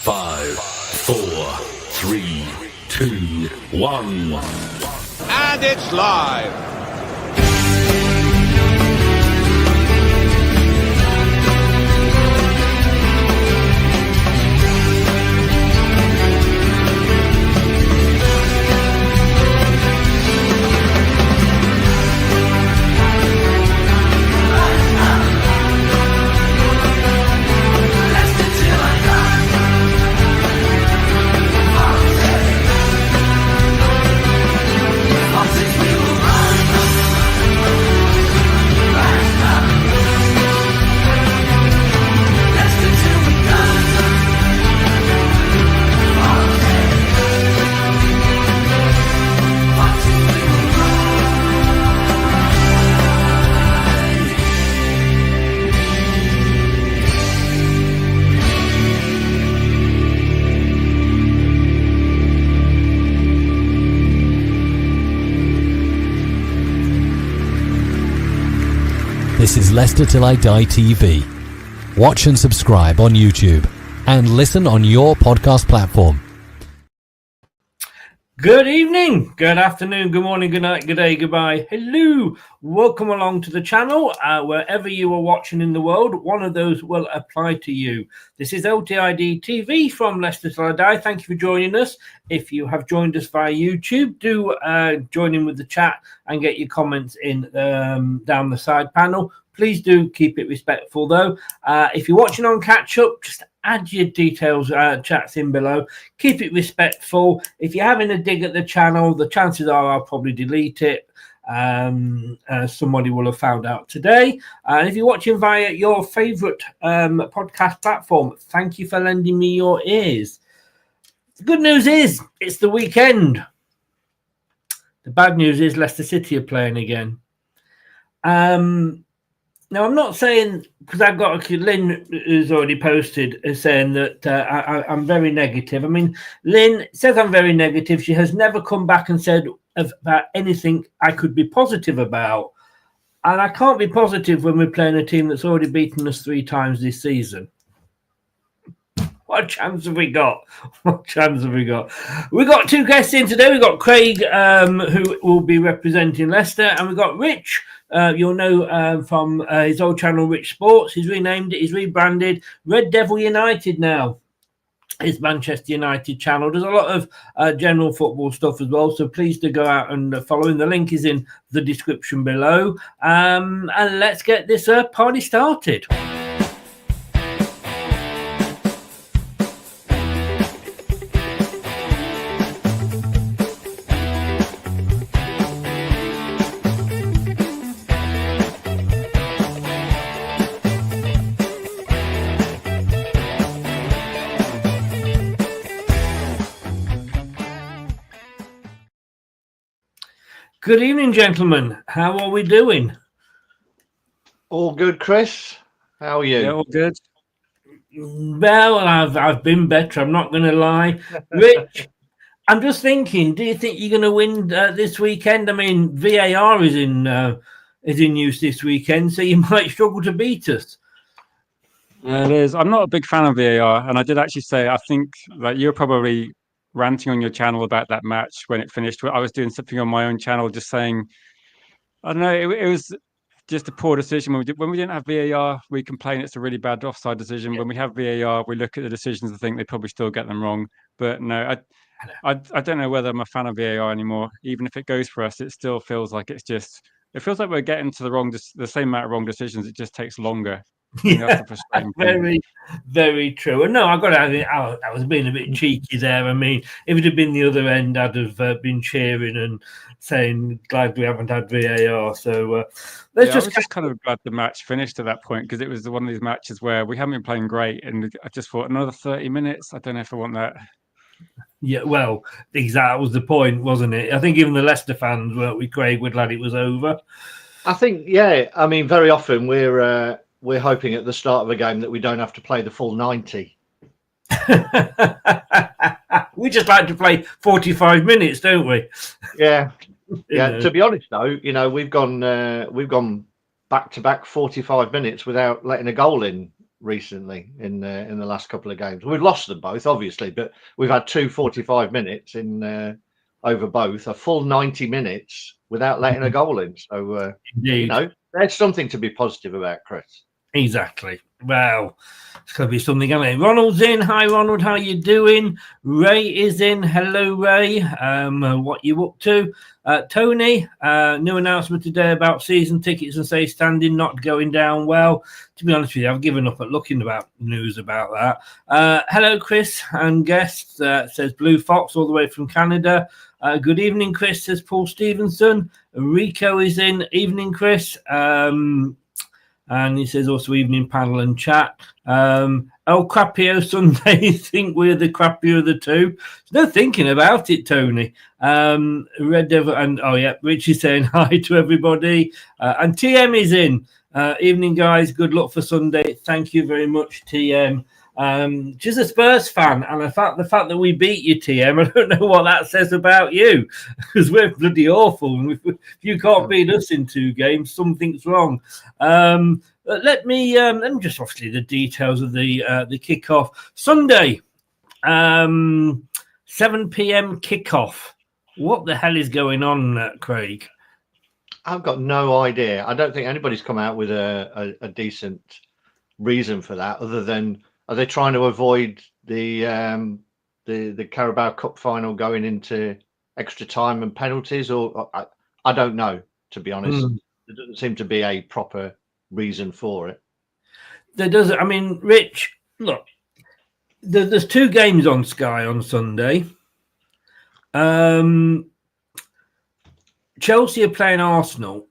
5, 4, 3, 2, 1. And it's live. This is Leicester Till I Die TV. Watch and subscribe on YouTube and listen on your podcast platform. Good evening, good afternoon, good morning, good night, good day, goodbye. Hello, welcome along to the channel. Wherever you are watching in the world, one of those will apply to you. This is LTID TV from Leicester Till I Die. Thank you for joining us. If you have joined us via YouTube, do join in with the chat and get your comments in down the side panel. Please do keep it respectful though. If you're watching on catch up, just add your details, chats in below. Keep it respectful. If you're having a dig at the channel, the chances are I'll probably delete it. Somebody will have found out today. And if you're watching via your favourite podcast platform, thank you for lending me your ears. The good news is it's the weekend. The bad news is Leicester City are playing again. Now, I'm not saying, because I've got Lynn who's already posted saying that I'm very negative. I mean, Lynn says I'm very negative. She has never come back and said about anything I could be positive about. And I can't be positive when we're playing a team that's already beaten us 3 times this season. What chance have we got? What chance have we got? We've got 2 guests in today. We've got Craig, who will be representing Leicester, and we've got Rich. You'll know from his old channel, Rich Sports. He's renamed it. He's rebranded Red Devil United now. His Manchester United channel. There's a lot of general football stuff as well, so please do go out and follow him. The link is in the description below. And let's get this party started. Good evening, gentlemen. How are we doing? All good, Chris. How are you? Yeah, all good. Well, I've been better. I'm not going to lie. Rich, I'm just thinking. Do you think you're going to win this weekend? I mean, VAR is in use this weekend, so you might struggle to beat us. It is. I'm not a big fan of VAR, and I did actually say I think that you're probably ranting on your channel about that match when it finished. I was doing something on my own channel just saying, I don't know, it was just a poor decision. When we didn't have VAR, we complain it's a really bad offside decision. Yeah. When we have VAR, we look at the decisions and think they probably still get them wrong. But no, I don't know whether I'm a fan of VAR anymore. Even if it goes for us, it still feels like it feels like we're getting to the same amount of wrong decisions. It just takes longer. Yeah, very, very true. And no, I've got to admit, I was being a bit cheeky there. I mean, if it had been the other end, I'd have been cheering and saying, glad we haven't had VAR. So I was just kind of glad the match finished at that point, because it was one of these matches where we haven't been playing great. And I just thought, another 30 minutes? I don't know if I want that. Yeah, well, that was the point, wasn't it? I think even the Leicester fans, weren't we, Craig, were glad it was over. I think, yeah. I mean, very often we're hoping at the start of a game that we don't have to play the full 90. We just like to play 45 minutes, don't we? Yeah. Yeah. To be honest, though, we've gone back to back 45 minutes without letting a goal in recently in the last couple of games. We've lost them both, obviously, but we've had 45 minutes in over both, a full 90 minutes without letting a goal in. So, Indeed. there's something to be positive about, Chris. Exactly. Well, it's going to be something, isn't it? Ronald's in. Hi, Ronald. How you doing? Ray is in. Hello, Ray. What you up to? Tony, new announcement today about season tickets and say standing not going down well. To be honest with you, I've given up at looking about news about that. Hello, Chris and guests. Says Blue Fox all the way from Canada. Good evening, Chris, says Paul Stevenson. Rico is in. Evening, Chris. And he says also evening panel and chat. El Crapio Sunday, think we're the crappier of the two. No thinking about it, Tony. Red Devil and Richie saying hi to everybody. And TM is in. Evening, guys. Good luck for Sunday. Thank you very much, TM. She's a Spurs fan, and the fact that we beat you, TM, I don't know what that says about you, because we're bloody awful. And if you can't beat us in 2 games, something's wrong. Let me just obviously the details of the kickoff Sunday, 7 p.m. kickoff. What the hell is going on, Craig? I've got no idea. I don't think anybody's come out with a decent reason for that, other than, are they trying to avoid the Carabao Cup final going into extra time and penalties? Or I don't know, to be honest. There doesn't seem to be a proper reason for it. There does. I mean, Rich, look, there's 2 games on Sky on Sunday. Chelsea are playing Arsenal.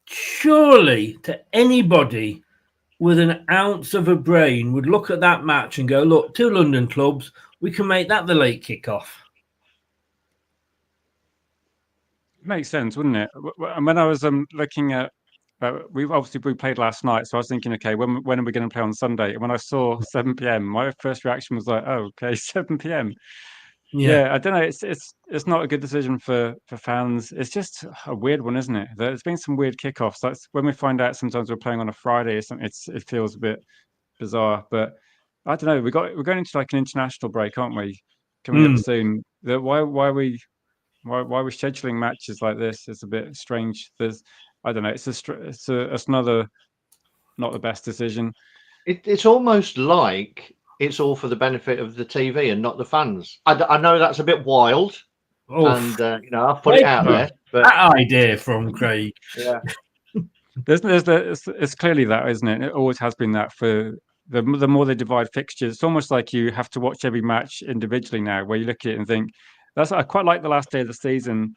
Surely, to anybody with an ounce of a brain, would look at that match and go, look, 2 London clubs, we can make that the late kickoff. Makes sense, wouldn't it? When I was looking at, we played last night, so I was thinking, okay, when are we going to play on Sunday? And when I saw 7 p.m, my first reaction was like, oh, okay, 7 p.m. Yeah, I don't know. It's not a good decision for fans. It's just a weird one, isn't it? There's been some weird kickoffs. That's when we find out sometimes we're playing on a Friday or something. It feels a bit bizarre. But I don't know. We're going into like an international break, aren't we? Coming up soon. Why are we scheduling matches like this? It's a bit strange. I don't know. It's another not the best decision. It's almost like it's all for the benefit of the TV and not the fans. I know that's a bit wild, and I've put it out there. But that idea from Craig. Yeah, it's clearly that, isn't it? It always has been that. For the more they divide fixtures, it's almost like you have to watch every match individually now, where you look at it and think, I quite like the last day of the season,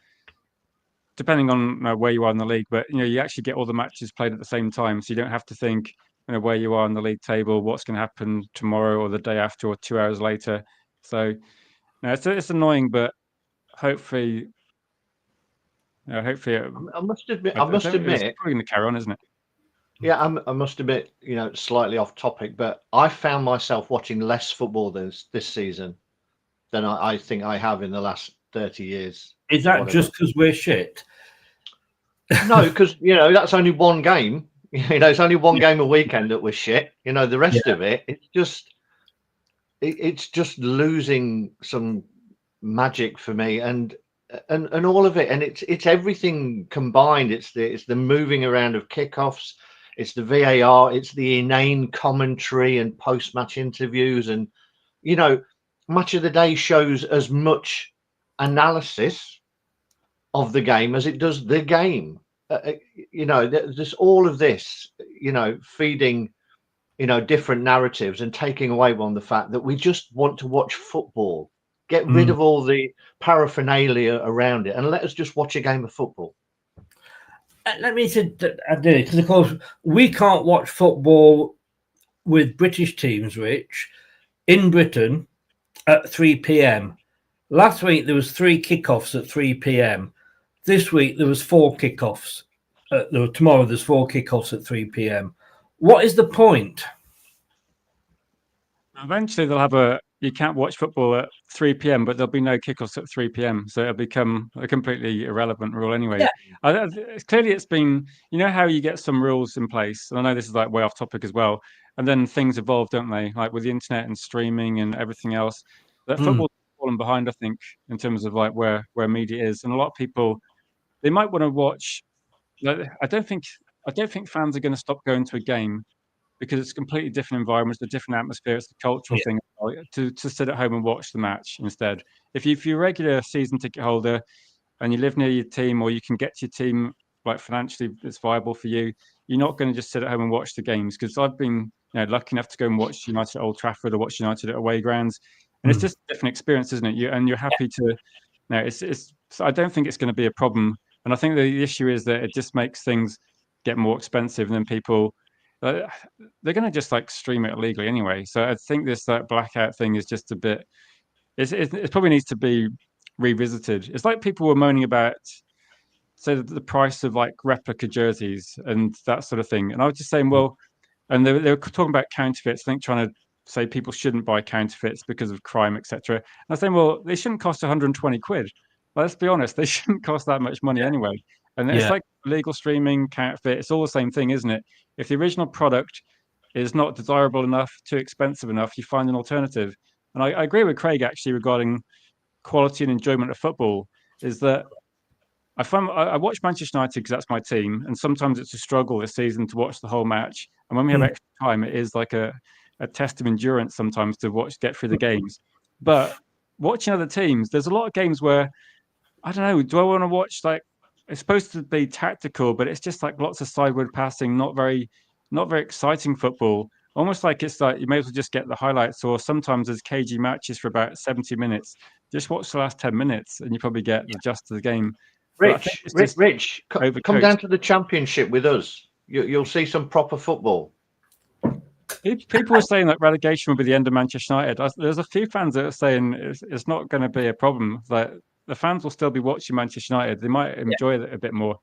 depending on where you are in the league. But you actually get all the matches played at the same time, so you don't have to think where you are in the league table, what's going to happen tomorrow or the day after or 2 hours later. So it's annoying, but hopefully, I must admit, it's probably going to carry on, isn't it? Yeah, I must admit, slightly off topic, but I found myself watching less football this season than I think I have in the last 30 years. Is that just because we're shit? No, because that's only one game. It's only one game a weekend that we're shit. The rest of it, it's just losing some magic for me, and all of it, and it's everything combined. It's the moving around of kickoffs, it's the VAR, it's the inane commentary and post-match interviews, and Match of the Day shows as much analysis of the game as it does the game. There's all of this, feeding, different narratives and taking away on the fact that we just want to watch football. Get rid of all the paraphernalia around it and let us just watch a game of football. Let me say that I do, because of course we can't watch football with British teams, Rich, in Britain at 3 p.m. Last week there was 3 kickoffs at 3 p.m. This week there was 4 kickoffs. Tomorrow there's 4 kickoffs at 3 p.m. What is the point? Eventually they'll have you can't watch football at 3 p.m, but there'll be no kickoffs at 3 p.m. So it'll become a completely irrelevant rule anyway. Yeah. Clearly it's been, how you get some rules in place. And I know this is like way off topic as well. And then things evolve, don't they? Like with the internet and streaming and everything else. That football's fallen behind, I think, in terms of like where media is. And a lot of people, they might want to watch. I don't think fans are going to stop going to a game because it's a completely different environment, it's a different atmosphere, it's a cultural thing to sit at home and watch the match instead. If you're a regular season ticket holder and you live near your team, or you can get to your team like financially, it's viable for you, you're not going to just sit at home and watch the games. Because I've been lucky enough to go and watch United at Old Trafford or watch United at away grounds, and it's just a different experience, isn't it? You're happy to. It's. I don't think it's going to be a problem, and I think the issue is that it just makes things get more expensive, and then people. They're going to just like stream it illegally anyway. So I think this blackout thing is just a bit. It probably needs to be revisited. It's like people were moaning about, say, the price of like replica jerseys and that sort of thing. And I was just saying, well, and they were talking about counterfeits. I think trying to say people shouldn't buy counterfeits because of crime, etc. And I was saying, well, they shouldn't cost 120 quid. Well, let's be honest, they shouldn't cost that much money anyway. And it's like legal streaming, counterfeit. It's all the same thing, isn't it? If the original product is not desirable enough, too expensive enough, you find an alternative. And I agree with Craig actually regarding quality and enjoyment of football. Is that I watch Manchester United because that's my team, and sometimes it's a struggle this season to watch the whole match. And when we have extra time, it is like a test of endurance sometimes to get through the games. But watching other teams, there's a lot of games where I don't know. Do I want to watch like? It's supposed to be tactical, but it's just like lots of sideward passing, not very exciting football. Almost like it's like you may as well just get the highlights, or sometimes there's cagey matches for about 70 minutes. Just watch the last 10 minutes and you probably get the gist of the game. Rich, come down to the Championship with us. You'll see some proper football. People are saying that relegation will be the end of Manchester United. There's a few fans that are saying it's not going to be a problem. Like the fans will still be watching Manchester United. They might enjoy it a bit more.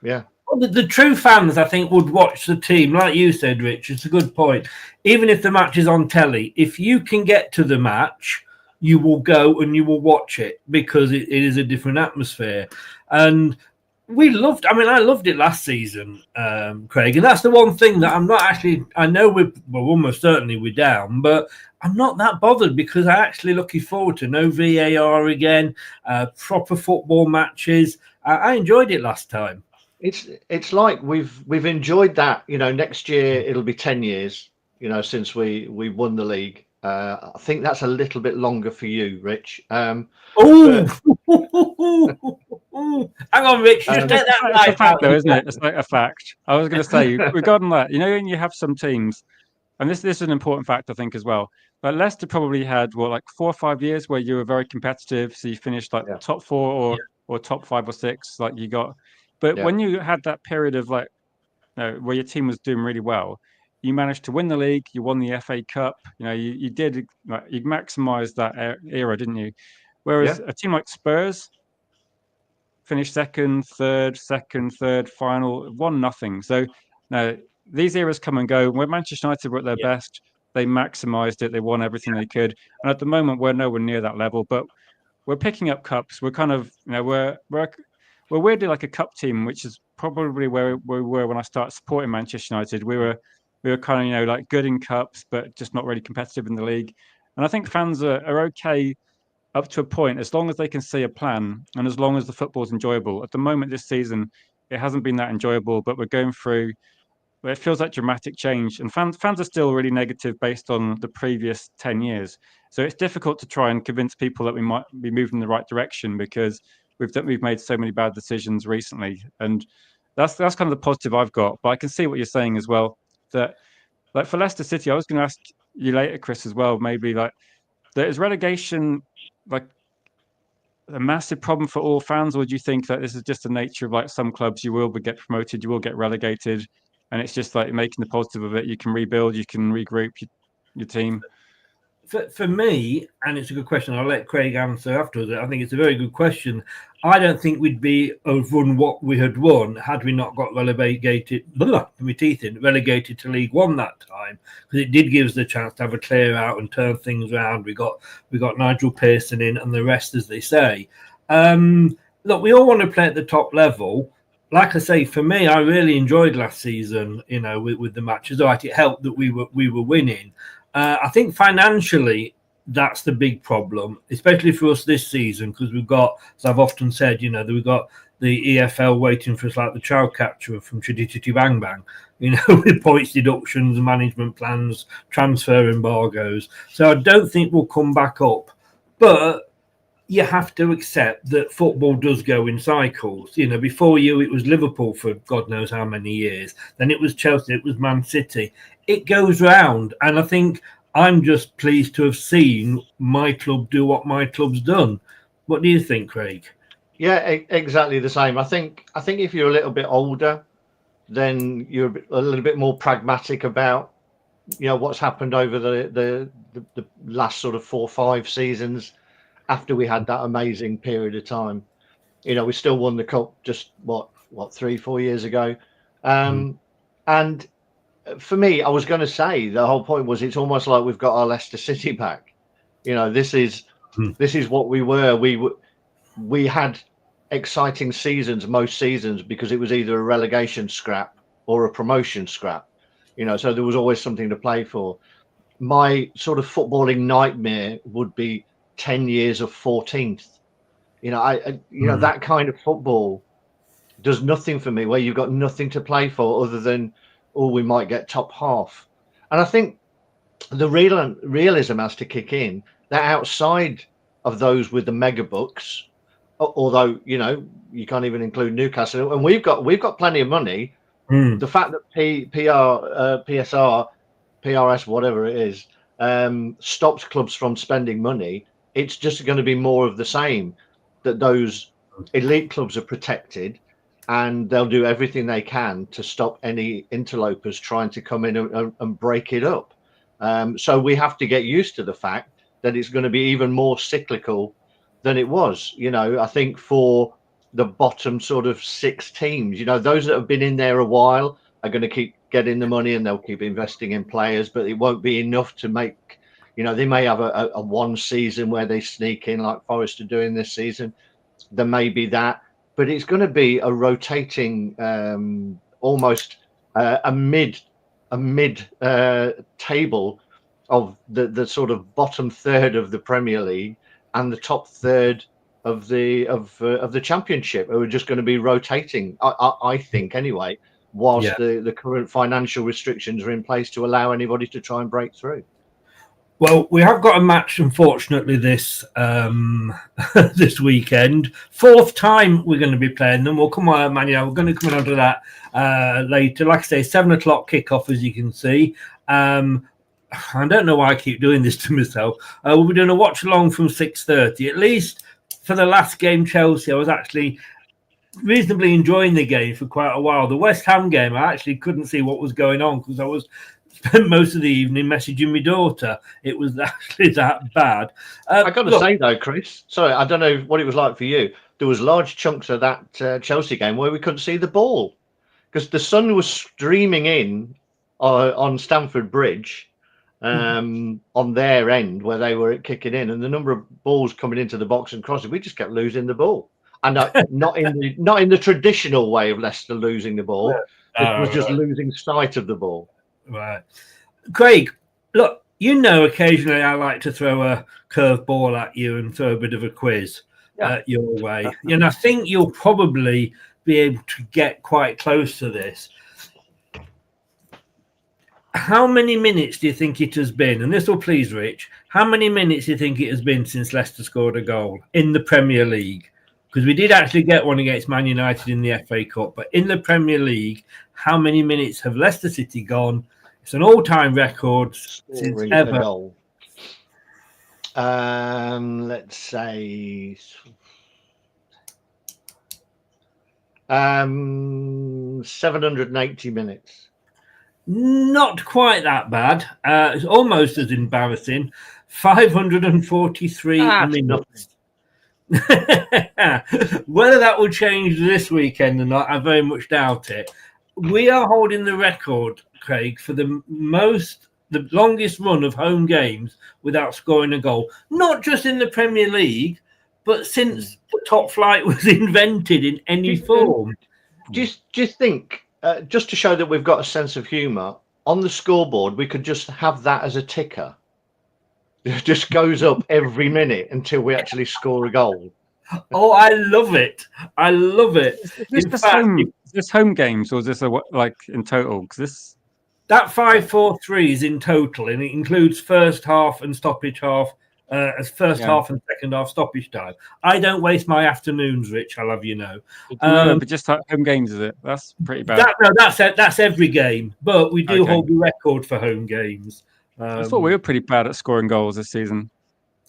Yeah. Well, the true fans, I think, would watch the team. Like you said, Rich, it's a good point. Even if the match is on telly, if you can get to the match, you will go and you will watch it because it is a different atmosphere. And I loved it last season, Craig. And that's the one thing that I'm not actually, I know almost certainly we're down, but I'm not that bothered because I actually looking forward to no VAR again, proper football matches. I enjoyed it last time. It's like we've enjoyed that. Next year it'll be 10 years. Since we won the league. I think that's a little bit longer for you, Rich. Hang on, Rich. Just take that it's a fact, though, isn't it? It's like a fact. I was going to say regarding that, when you have some teams, and this is an important fact, I think, as well. But Leicester probably had 4 or 5 years where you were very competitive, so you finished like top 4 or top 5 or 6, like you got. But when you had that period of where your team was doing really well, you managed to win the league. You won the FA Cup. You did. You maximised that era, didn't you? Whereas a team like Spurs finished second, third, final, won nothing. So now these eras come and go. When Manchester United were at their best, they maximised it. They won everything they could. And at the moment, we're nowhere near that level. But we're picking up cups. We're kind of we're weirdly like a cup team, which is probably where we were when I started supporting Manchester United. We were kind of like good in cups, but just not really competitive in the league. And I think fans are okay up to a point as long as they can see a plan and as long as the football's enjoyable. At the moment this season, it hasn't been that enjoyable, but we're going through. It feels like dramatic change, and fans are still really negative based on the previous 10 years. So it's difficult to try and convince people that we might be moving in the right direction because we've made so many bad decisions recently, and that's kind of the positive I've got. But I can see what you're saying as well. That like for Leicester City, I was going to ask you later, Chris, as well. Maybe like there is relegation like a massive problem for all fans, or do you think that this is just the nature of like some clubs? You will get promoted, you will get relegated, and it's just like making the positive of it. You can rebuild, you can regroup your team. For me, and it's a good question, I'll let Craig answer afterwards. I think it's a very good question. I don't think we'd be won what we had won had we not got relegated to League One that time, because it did give us the chance to have a clear out and turn things around. We got Nigel Pearson in and the rest, as they say. Look, we all want to play at the top level, like I say, for me, I really enjoyed last season. With the matches, right? It helped that we were winning. I think financially, that's the big problem, especially for us this season, because we've got, as I've often said, we've got the EFL waiting for us like the child catcher from Chitty Chitty Bang Bang, with points deductions, management plans, transfer embargoes. So I don't think we'll come back up. But you have to accept that football does go in cycles. Before you, it was Liverpool for God knows how many years. Then it was Chelsea, it was Man City. It goes round. And I think I'm just pleased to have seen my club do what my club's done. What do you think, Craig? Yeah, exactly the same. I think if you're a little bit older, then you're a little bit more pragmatic about what's happened over the last sort of 4 or 5 seasons after we had that amazing period of time. We still won the cup just what 3-4 years ago, and for me, I was going to say the whole point was it's almost like we've got our Leicester City back. This is what we were. We had exciting seasons most seasons because it was either a relegation scrap or a promotion scrap. So there was always something to play for. My sort of footballing nightmare would be 10 years of 14th. That kind of football does nothing for me, where you've got nothing to play for other than, we might get top half. And I think the realism has to kick in that outside of those with the mega bucks, although you can't even include Newcastle, and we've got plenty of money. The fact that PSR, PRS, whatever it is, stops clubs from spending money, it's just going to be more of the same. That those elite clubs are protected, and they'll do everything they can to stop any interlopers trying to come in and break it up. So we have to get used to the fact that it's going to be even more cyclical than it was. I think for the bottom sort of 6 teams, those that have been in there a while are going to keep getting the money and they'll keep investing in players, but it won't be enough to make, they may have a one season where they sneak in like Forest are doing this season. There may be that, but it's going to be a rotating, almost a mid table of the sort of bottom third of the Premier League and the top third of the Championship, who are just going to be rotating. I think anyway, whilst the current financial restrictions are in place to allow anybody to try and break through. Well, we have got a match, unfortunately, this this weekend. 4th time we're going to be playing them. We'll come on, We're going to come on to that later. Like I say, 7 o'clock kickoff, as you can see. I don't know why I keep doing this to myself. We'll be doing a watch along from 6:30. At least for the last game, Chelsea, I was actually reasonably enjoying the game for quite a while. The West Ham game, I actually couldn't see what was going on because I was spent most of the evening messaging my daughter. It was actually that bad. I got to say though, Chris, sorry, I don't know what it was like for you. There was large chunks of that Chelsea game where we couldn't see the ball because the sun was streaming in on Stamford Bridge on their end where they were kicking in, and the number of balls coming into the box and crossing, we just kept losing the ball. And not in the traditional way of Leicester losing the ball. It was just losing sight of the ball. Right. Craig, look, occasionally I like to throw a curveball at you and throw a bit of a quiz your way. And I think you'll probably be able to get quite close to this. How many minutes do you think it has been? And this will please Rich. How many minutes do you think it has been since Leicester scored a goal in the Premier League? Because we did actually get one against Man United in the FA Cup. But in the Premier League, how many minutes have Leicester City gone? It's an all-time record since ever. Goal. Let's say 780 minutes. Not quite that bad. It's almost as embarrassing. 543 minutes. Whether that will change this weekend or not, I very much doubt it. We are holding the record, Craig, for the longest run of home games without scoring a goal. Not just in the Premier League, but since the top flight was invented in any form. Do you think, just to show that we've got a sense of humour, on the scoreboard, we could just have that as a ticker? It just goes up every minute until we actually score a goal. Oh, I love it. I love it. In fact, is this home games or is this like in total? Because this that 5-4-3 is in total, and it includes first half and stoppage half, as first half and second half stoppage time. I don't waste my afternoons, Rich. I'll have you know. but just home games, is it? That's pretty bad. That's every game, but we do hold the record for home games. I thought we were pretty bad at scoring goals this season.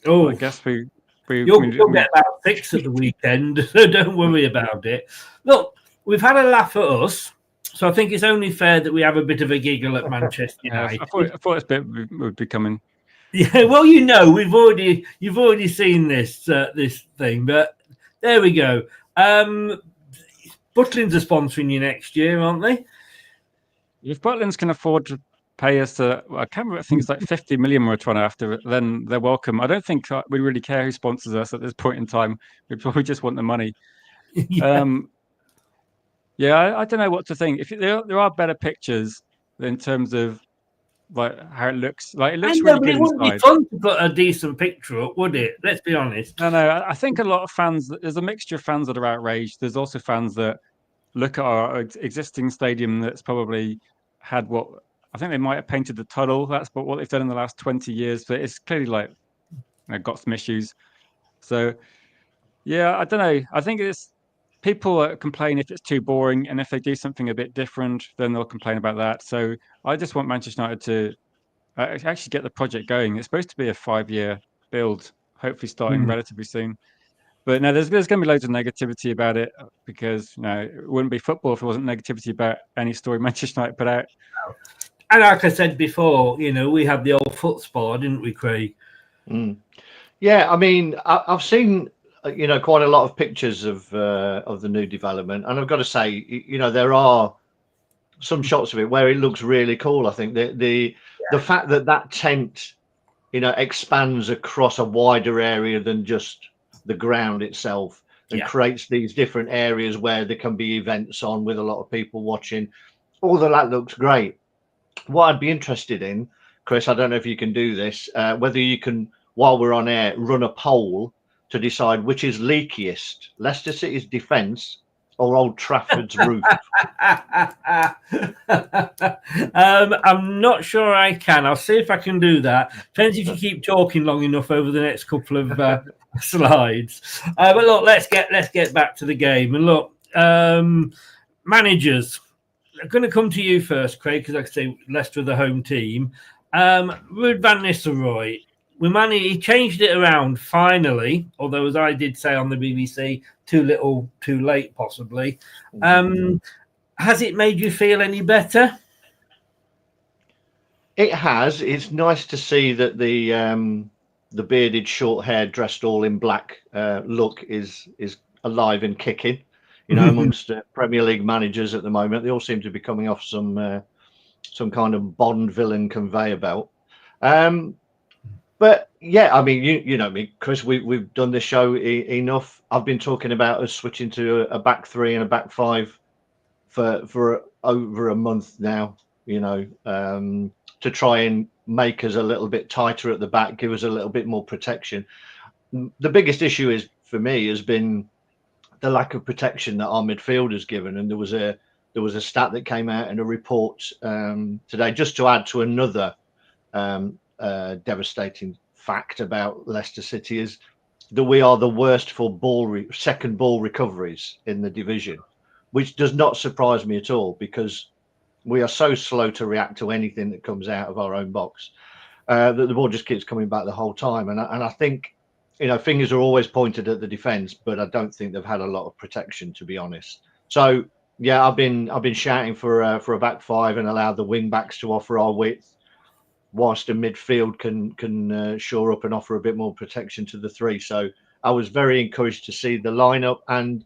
Oh, I guess you'll get about 6 at the weekend, so don't worry about it. Look, we've had a laugh at us, so I think it's only fair that we have a bit of a giggle at Manchester United. I thought this bit would be coming. Yeah, well, you've already seen this thing, but there we go. Butlins are sponsoring you next year, aren't they? If Butlins can afford to pay us, I can't remember. I think it's like 50 million we're trying after. Then they're welcome. I don't think we really care who sponsors us at this point in time. We probably just want the money. I don't know what to think. If there are better pictures in terms of like how it looks, like it looks really good. It wouldn't be fun to put a decent picture up, would it? Let's be honest. No. I think a lot of fans. There's a mixture of fans that are outraged. There's also fans that look at our existing stadium that's probably had what I think they might have painted the tunnel. That's what they've done in the last 20 years, but it's clearly like got some issues. So yeah, I don't know. I think it's people complain if it's too boring, and if they do something a bit different, then they'll complain about that. So I just want Manchester United to actually get the project going. It's supposed to be a 5-year build, hopefully starting relatively soon. But no, there's going to be loads of negativity about it because it wouldn't be football if there wasn't negativity about any story Manchester United put out. And like I said before, we had the old foot spa, didn't we, Craig? Yeah, I mean, I've seen quite a lot of pictures of the new development, and I've got to say, there are some shots of it where it looks really cool. I think the fact that tent, expands across a wider area than just the ground itself, and creates these different areas where there can be events on with a lot of people watching. All of that looks great. What I'd be interested in, Chris, I don't know if you can do this, whether you can, while we're on air, run a poll to decide which is leakiest, Leicester City's defence or Old Trafford's roof. I'm not sure I can. I'll see if I can do that. Depends if you keep talking long enough over the next couple of slides. But look, let's get back to the game. And look, managers, I'm going to come to you first, Craig, because like I say, Leicester are the home team. Ruud van Nistelrooy. He changed it around finally, although as I did say on the BBC, too little, too late, possibly. Has it made you feel any better? It has. It's nice to see that the bearded, short-haired, dressed all in black look is alive and kicking. Amongst Premier League managers at the moment, they all seem to be coming off some kind of Bond villain conveyor belt. But yeah, I mean, you know me, Chris. We've done this show enough. I've been talking about us switching to a back 3 and a back 5 for over a month now. To try and make us a little bit tighter at the back, give us a little bit more protection. The biggest issue for me has been the lack of protection that our midfield has given, and there was a stat that came out in a report today, just to add to another devastating fact about Leicester City, is that we are the worst for second ball recoveries in the division, which does not surprise me at all because we are so slow to react to anything that comes out of our own box that the ball just keeps coming back the whole time. And I think fingers are always pointed at the defence, but I don't think they've had a lot of protection, to be honest. So yeah, I've been shouting for a back 5 and allow the wing backs to offer our width, whilst the midfield can shore up and offer a bit more protection to the 3. So I was very encouraged to see the lineup, and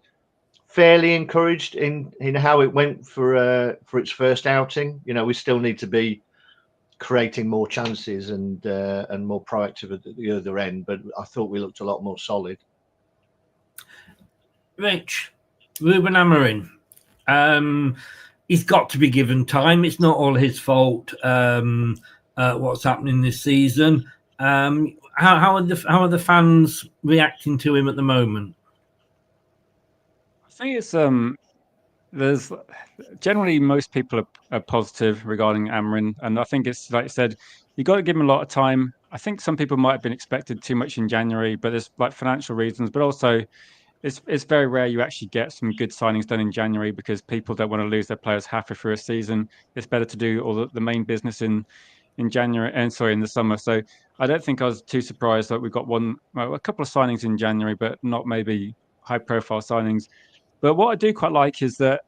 fairly encouraged in how it went for its first outing. We still need to be creating more chances and more proactive at the other end, but I thought we looked a lot more solid. Rich, Ruben Amorim, He's got to be given time. It's not all his fault. What's happening this season? How are the fans reacting to him at the moment? I think it's there's generally most people are positive regarding Amrin, and I think it's like I said, you got to give him a lot of time. I think some people might have been expected too much in January, but there's like financial reasons, but also it's very rare you actually get some good signings done in January because people don't want to lose their players halfway through a season. It's better to do all the main business in January and in the summer. So I don't think I was too surprised that we got a couple of signings in January, but not maybe high profile signings. But what I do quite like is that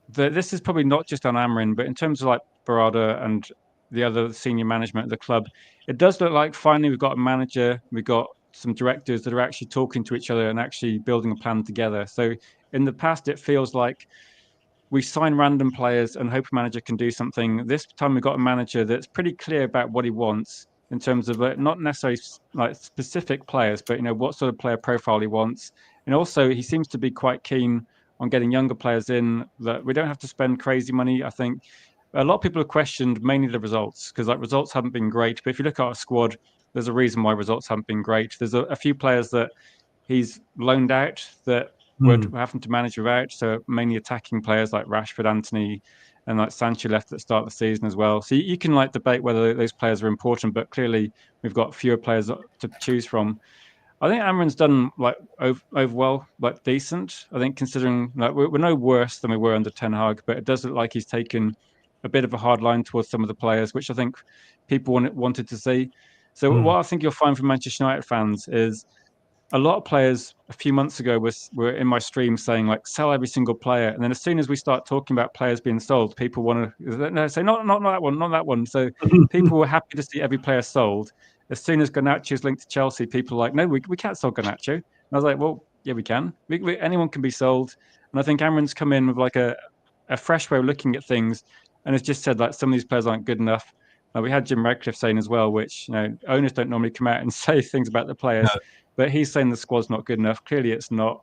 this is probably not just on Amrin, but in terms of like Barada and the other senior management of the club, it does look like finally we've got a manager, we've got some directors that are actually talking to each other and actually building a plan together. So in the past, it feels like we sign random players and hope a manager can do something. This time we've got a manager that's pretty clear about what he wants in terms of not necessarily like specific players, but what sort of player profile he wants. And also he seems to be quite keen on getting younger players in that we don't have to spend crazy money. I think a lot of people have questioned mainly the results because like results haven't been great. But if you look at our squad, there's a reason why results haven't been great. There's a few players that he's loaned out that we're having to manage without. So mainly attacking players like Rashford, Anthony, and like Sancho left at the start of the season as well. So you can like debate whether those players are important, but clearly we've got fewer players to choose from. I think Amrin's done like over well, like decent. I think considering like we're no worse than we were under Ten Hag, but it does look like he's taken a bit of a hard line towards some of the players, which I think people wanted to see. So what I think you'll find from Manchester United fans is a lot of players a few months ago were in my stream saying like sell every single player, and then as soon as we start talking about players being sold, people want to say not that one, not that one. So people were happy to see every player sold. As soon as Garnacho's linked to Chelsea, people are like, no, we can't sell Garnacho. And I was like, well, yeah, we can. Anyone can be sold. And I think Amrin's come in with like a fresh way of looking at things, and has just said like some of these players aren't good enough. We had Jim Radcliffe saying as well, which owners don't normally come out and say things about the players. No. But he's saying the squad's not good enough. Clearly, it's not.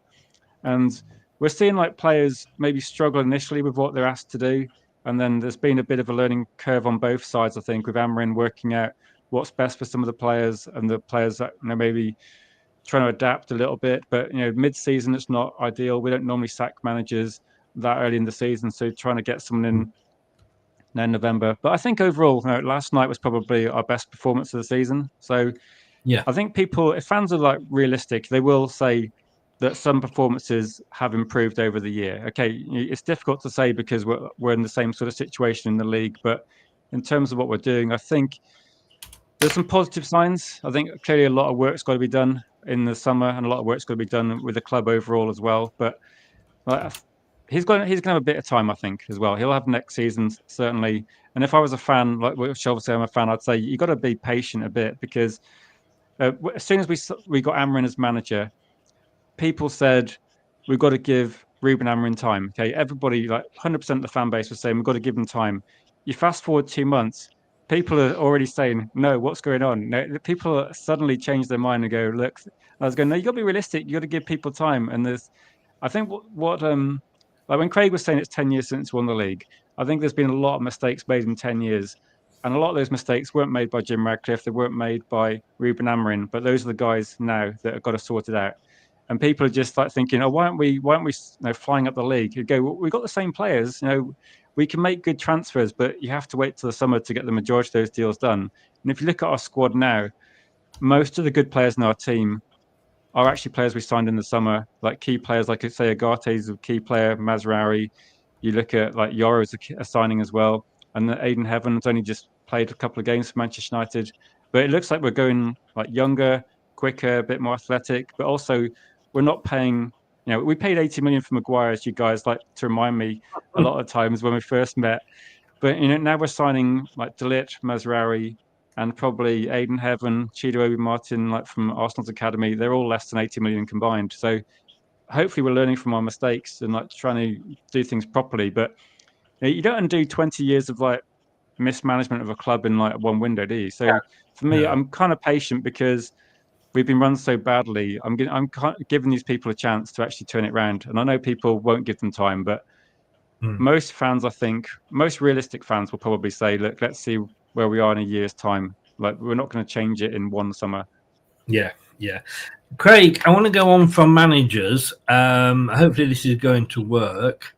And we're seeing like players maybe struggle initially with what they're asked to do. And then there's been a bit of a learning curve on both sides, I think, with Amrin working out what's best for some of the players and the players that maybe trying to adapt a little bit. But, mid-season, it's not ideal. We don't normally sack managers that early in the season. So trying to get someone in November. But I think overall, last night was probably our best performance of the season. So yeah, I think if fans are like realistic, they will say that some performances have improved over the year. Okay, it's difficult to say because we're in the same sort of situation in the league, but in terms of what we're doing, I think there's some positive signs. I think clearly a lot of work's got to be done in the summer, and a lot of work's got to be done with the club overall as well. But he's going to have a bit of time, I think, as well. He'll have next season certainly. And if I was a fan, like which obviously I'm a fan, I'd say you got to be patient a bit because. As soon as we got Amrin as manager, people said we've got to give Ruben Amrin time. Okay, everybody, like 100% of the fan base was saying we've got to give him time. You fast forward 2 months, people are already saying, no, what's going on? No, people suddenly change their mind and go, look. I was going, no, you got to be realistic. You got to give people time. And I think what like when Craig was saying it's 10 years since won the league, I think there's been a lot of mistakes made in 10 years. And a lot of those mistakes weren't made by Jim Radcliffe. They weren't made by Ruben Amrin, but those are the guys now that have got to sort it out. And people are just like thinking, oh, why aren't we flying up the league? You go, well, we've got the same players. We can make good transfers, but you have to wait till the summer to get the majority of those deals done. And if you look at our squad now, most of the good players in our team are actually players we signed in the summer, like key players, like say Agate's a key player, Mazraoui. You look at like Yoro's a signing as well. And Aiden Heaven's only just played a couple of games for Manchester United. But it looks like we're going like younger, quicker, a bit more athletic, but also we're not paying, we paid 80 million for Maguire, as you guys like to remind me a lot of times when we first met. But, now we're signing like De Ligt, Mazraoui, and probably Aiden Heaven, Chido Obi-Martin, like from Arsenal's academy. They're all less than 80 million combined. So hopefully we're learning from our mistakes and like trying to do things properly. But you don't undo 20 years of like mismanagement of a club in like one window, do you? So for me, I'm kind of patient because we've been run so badly. I'm giving these people a chance to actually turn it around. And I know people won't give them time, but most fans, I think, most realistic fans will probably say, look, let's see where we are in a year's time. Like, we're not going to change it in one summer. Yeah. Craig, I want to go on from managers. Hopefully this is going to work.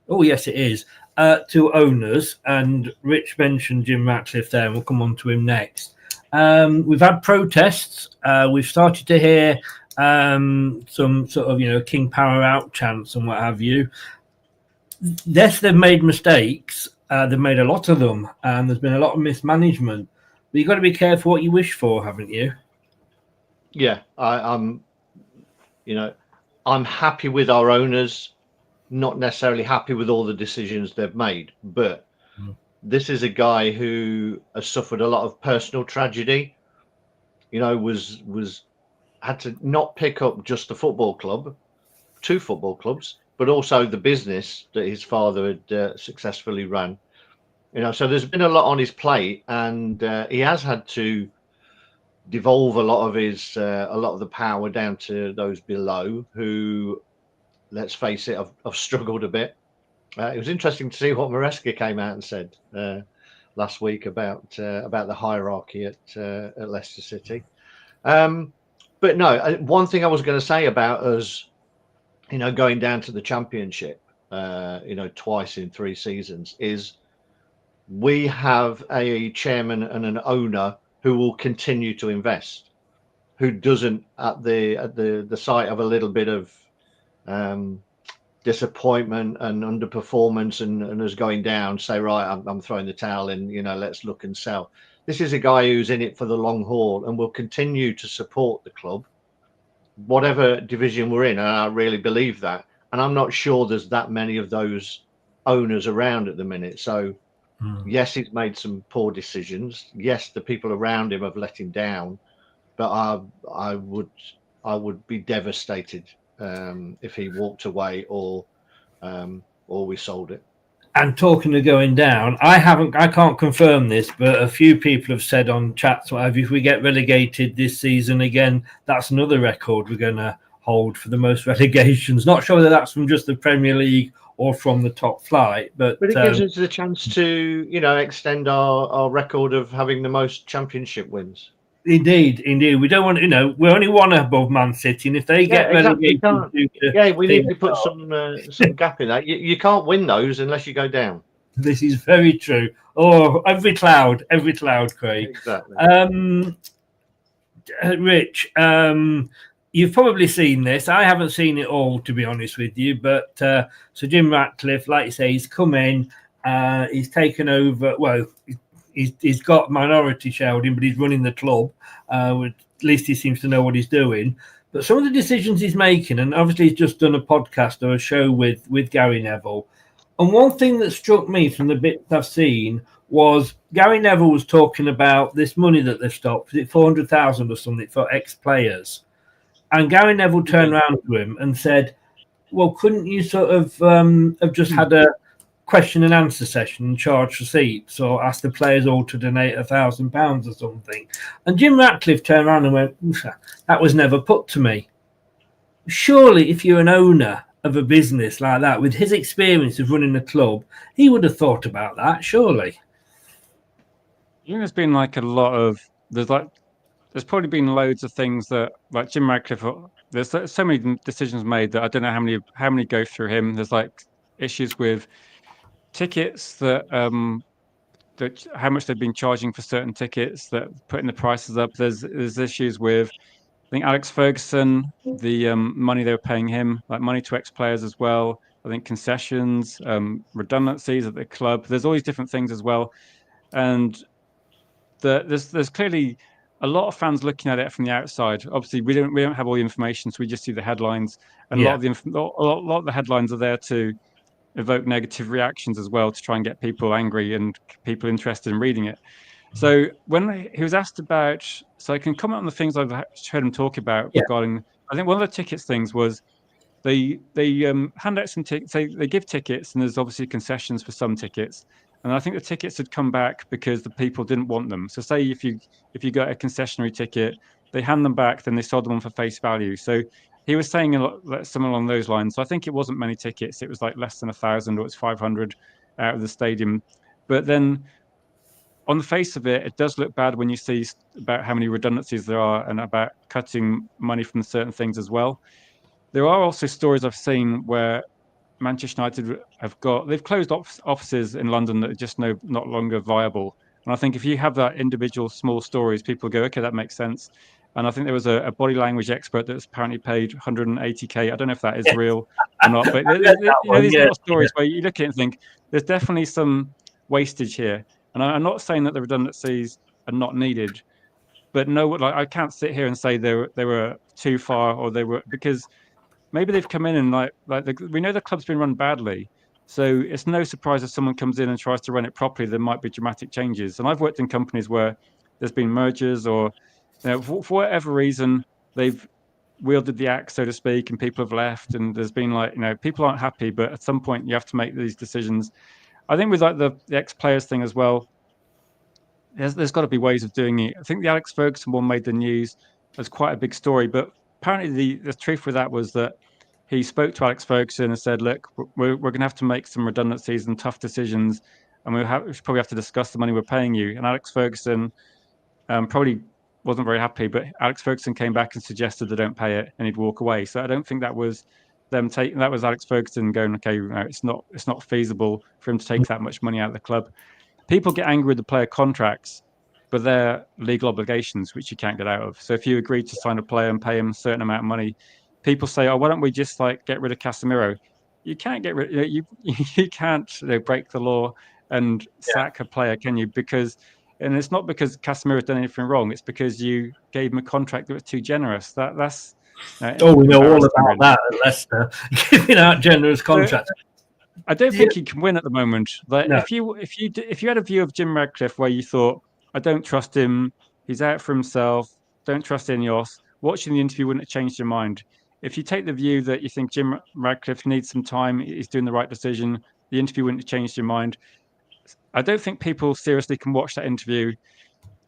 Oh, yes, it is. To owners, and Rich mentioned Jim Ratcliffe there, and we'll come on to him next. We've had protests. We've started to hear some sort of, King Power out chants and what have you. Yes, they've made mistakes. They've made a lot of them, and there's been a lot of mismanagement. But you've got to be careful what you wish for, haven't you? Yeah, I'm happy with our owners. Not necessarily happy with all the decisions they've made, but this is a guy who has suffered a lot of personal tragedy. Had to not pick up just the football club, 2 football clubs, but also the business that his father had successfully ran. So there's been a lot on his plate, and he has had to devolve a lot of the power down to those below who, let's face it, I've struggled a bit. It was interesting to see what Maresca came out and said last week about the hierarchy at Leicester City. But no, one thing I was going to say about us, going down to the Championship, twice in 3 seasons, is we have a chairman and an owner who will continue to invest, who doesn't at the sight of a little bit of disappointment and underperformance and us going down, say, right, I'm throwing the towel in, let's look and sell. This is a guy who's in it for the long haul and will continue to support the club, whatever division we're in. And I really believe that. And I'm not sure there's that many of those owners around at the minute. So yes, he's made some poor decisions. Yes, the people around him have let him down, but I would be devastated if he walked away or we sold it. And talking of going down, I can't confirm this, but a few people have said on chats, whatever, if we get relegated this season again, that's another record we're going to hold for the most relegations. Not sure whether that's from just the Premier League or from the top flight, but it gives us the chance to, extend our record of having the most Championship wins. Indeed. We don't want, we're only 1 above Man City, and if they get relegated, we need to put some gap in that. You can't win those unless you go down. This is very true. Oh, every cloud, Craig. Exactly. Rich, you've probably seen this. I haven't seen it all, to be honest with you. But so Jim Ratcliffe, like you say, he's come in. He's taken over. Well, he's got minority shareholding, but he's running the club. At least he seems to know what he's doing. But some of the decisions he's making, and obviously he's just done a podcast or a show with Gary Neville. And one thing that struck me from the bits I've seen was Gary Neville was talking about this money that they've stopped. Was it 400,000 or something for ex-players? And Gary Neville turned around to him and said, well, couldn't you sort of have just had a question and answer session and charge receipts or ask the players all to donate £1,000 or something? And Jim Ratcliffe turned around and went, that was never put to me. Surely if you're an owner of a business like that, with his experience of running a club, he would have thought about that, surely. I think there's been like a lot of, there's probably been loads of things that, like Jim Ratcliffe, there's so many decisions made that I don't know how many go through him. There's like issues with tickets that how much they've been charging for certain tickets, that putting the prices up. There's issues with, I think, Alex Ferguson, the money they were paying him, like money to ex-players as well. I think concessions, redundancies at the club. There's all these different things as well, and there's clearly a lot of fans looking at it from the outside. Obviously, we don't have all the information, so we just see the headlines, and a lot of the headlines are there to evoke negative reactions as well, to try and get people angry and people interested in reading it. So when he was asked about, so I can comment on the things I've heard him talk about regarding, I think one of the tickets things was they hand out some tickets, they give tickets, and there's obviously concessions for some tickets. And I think the tickets had come back because the people didn't want them. So say if you got a concessionary ticket, they hand them back, then they sold them on for face value. So he was saying something along those lines. So I think it wasn't many tickets. It was like less than 1,000, or it's 500 out of the stadium. But then on the face of it, it does look bad when you see about how many redundancies there are and about cutting money from certain things as well. There are also stories I've seen where Manchester United they've closed offices in London that are just not longer viable. And I think if you have that individual small stories, people go, okay, that makes sense. And I think there was a body language expert that's apparently paid 180k. I don't know if that is real or not, but these little stories where you look at it and think there's definitely some wastage here. And I'm not saying that the redundancies are not needed, but no, like I can't sit here and say they were too far, or they were, because maybe they've come in and we know the club's been run badly. So it's no surprise if someone comes in and tries to run it properly, there might be dramatic changes. And I've worked in companies where there's been mergers, or for whatever reason, they've wielded the axe, so to speak, and people have left, and there's been people aren't happy, but at some point you have to make these decisions. I think with the ex-players thing as well, there's got to be ways of doing it. I think the Alex Ferguson one made the news as quite a big story, but apparently the truth with that was that he spoke to Alex Ferguson and said, look, we're going to have to make some redundancies and tough decisions, and we probably have to discuss the money we're paying you. And Alex Ferguson probably wasn't very happy, but Alex Ferguson came back and suggested they don't pay it and he'd walk away. So I don't think that was them taking, that was Alex Ferguson going, okay, it's not feasible for him to take that much money out of the club. People get angry with the player contracts, but they're legal obligations which you can't get out of. So if you agree to sign a player and pay him a certain amount of money, people say, oh, why don't we just get rid of Casemiro? You can't get rid, you can't break the law and sack a player, can you? And it's not because Casemiro's done anything wrong. It's because you gave him a contract that was too generous. That's we know all about that at Leicester, giving out generous contracts. I don't think he can win at the moment. Like, no. If you had a view of Jim Ratcliffe where you thought, I don't trust him, he's out for himself, don't trust Ineos, watching the interview wouldn't have changed your mind. If you take the view that you think Jim Ratcliffe needs some time, he's doing the right decision, the interview wouldn't have changed your mind. I don't think people seriously can watch that interview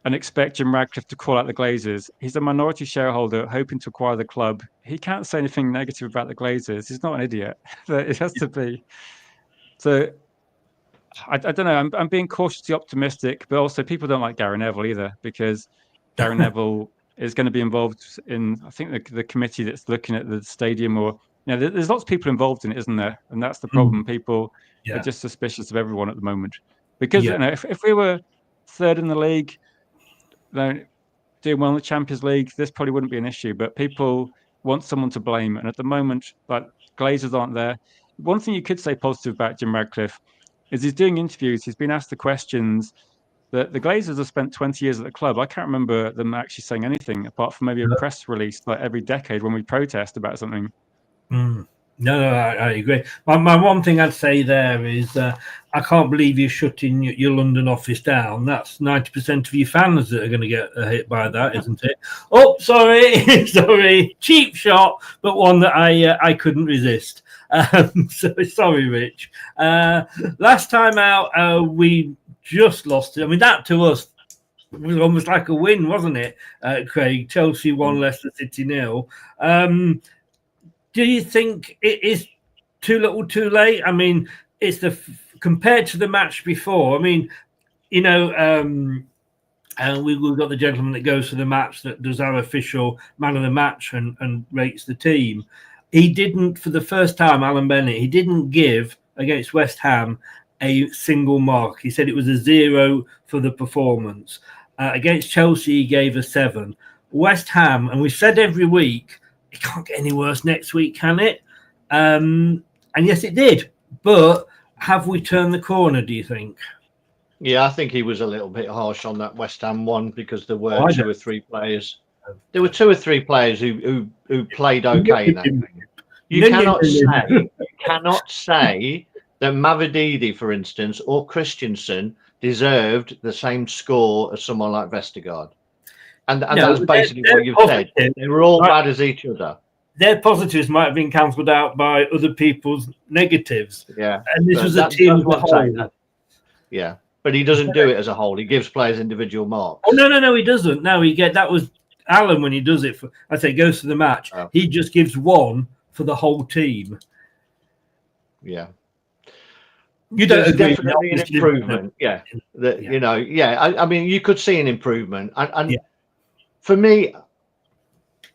and expect Jim Ratcliffe to call out the Glazers. He's a minority shareholder hoping to acquire the club. He can't say anything negative about the Glazers. He's not an idiot. It has to be. So I don't know. I'm being cautiously optimistic, but also people don't like Gary Neville either, because Gary Neville is going to be involved in, I think, the committee that's looking at the stadium, or there's lots of people involved in it, isn't there? And that's the problem. People are just suspicious of everyone at the moment. Because if we were third in the league, doing well in the Champions League, this probably wouldn't be an issue. But people want someone to blame, and at the moment, Glazers aren't there. One thing you could say positive about Jim Ratcliffe is he's doing interviews. He's been asked the questions. The Glazers have spent 20 years at the club. I can't remember them actually saying anything apart from maybe a press release every decade when we protest about something. No, I agree. My one thing I'd say there is I can't believe you're shutting your London office down. That's 90% of your fans that are going to get hit by that, isn't it? Oh, sorry, cheap shot, but one that I couldn't resist. So sorry, Rich. Last time out, we just lost it. I mean, that to us was almost like a win, wasn't it, Craig? Chelsea won, Leicester City 0. Do you think it is too little too late? I mean, it's compared to the match before. I mean, we've got the gentleman that goes to the match that does our official man of the match and rates the team. He didn't, for the first time, Alan Bennett, he didn't give against West Ham a single mark. He said it was a 0 for the performance. Against Chelsea, he gave a 7. West Ham, and we said every week, it can't get any worse next week, can it? And yes, it did. But have we turned the corner, do you think? Yeah, I think he was a little bit harsh on that West Ham one, because there were two or three players. There were 2 or 3 players who played okay in that game. You cannot say that Mavididi, for instance, or Christensen deserved the same score as someone like Vestergaard. And that's basically what you've said. They were all bad as each other. Their positives might have been cancelled out by other people's negatives. Yeah. And this was a team as a whole. Yeah. But he doesn't do it as a whole. He gives players individual marks. Oh, no, he doesn't. No, that was Alan, when he does it, goes to the match, he just gives one for the whole team. Yeah. You don't There's agree? definitely an improvement. Yeah. You know, I mean, you could see an improvement. And for me,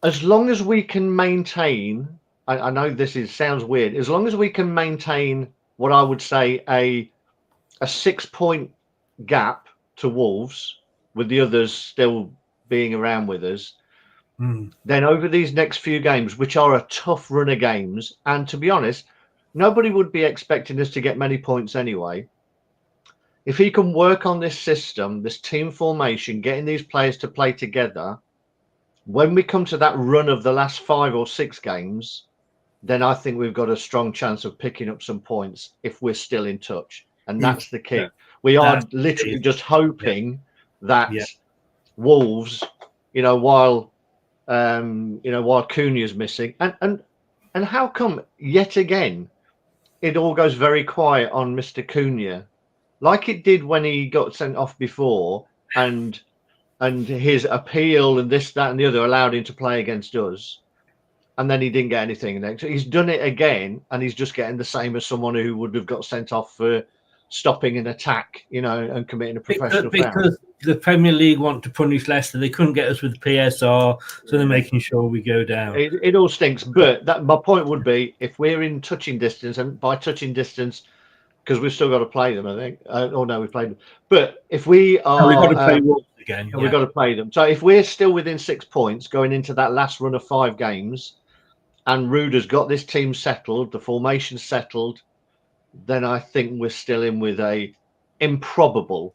as long as we can maintain, I know this sounds weird, as long as we can maintain what I would say a 6-point gap to Wolves, with the others still being around with us, then over these next few games, which are a tough run of games, and to be honest, nobody would be expecting us to get many points anyway. If he can work on this system, this team formation, getting these players to play together, when we come to that run of the last 5 or 6 games, then I think we've got a strong chance of picking up some points if we're still in touch. And that's the key. We are literally just hoping that Wolves, you know, while Cunha's missing, and how come yet again it all goes very quiet on Mr. Cunha, like it did when he got sent off before, and his appeal and this, that, and the other allowed him to play against us, and then he didn't get anything next. He's done it again, and he's just getting the same as someone who would have got sent off for stopping an attack, you know, and committing a professional foul. Because the Premier League want to punish Leicester, they couldn't get us with PSR, so they're making sure we go down. It all stinks. But my point would be, if we're in touching distance, and by touching distance, because we've still got to play them, I think. No, we played them. But if we are, we've got to play Wolves again. We've got to play them. So if we're still within 6 points going into that last run of 5 games, and Ruder's got this team settled, the formation settled, then I think we're still in with a improbable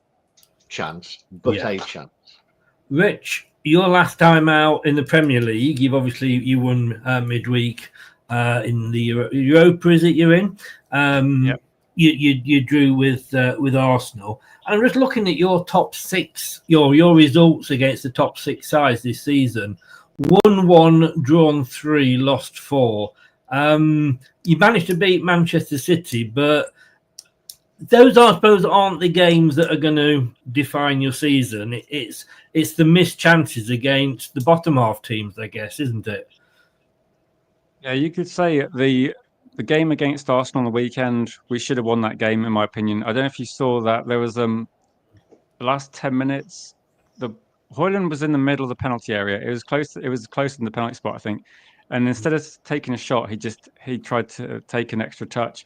chance, but a chance. Rich, your last time out in the Premier League, you won midweek in the Europa. Is it you're in? You drew with Arsenal. And I'm just looking at your top 6, your results against the top 6 sides this season. Won 1, drawn 3, lost 4. You managed to beat Manchester City, but those, I suppose, aren't the games that are going to define your season. It's the missed chances against the bottom half teams, I guess, isn't it? Yeah, you could say the game against Arsenal on the weekend, we should have won that game, in my opinion. I don't know if you saw that. There was the last 10 minutes, Højlund was in the middle of the penalty area. It was close. It was close in the penalty spot, I think. And instead of taking a shot, he tried to take an extra touch.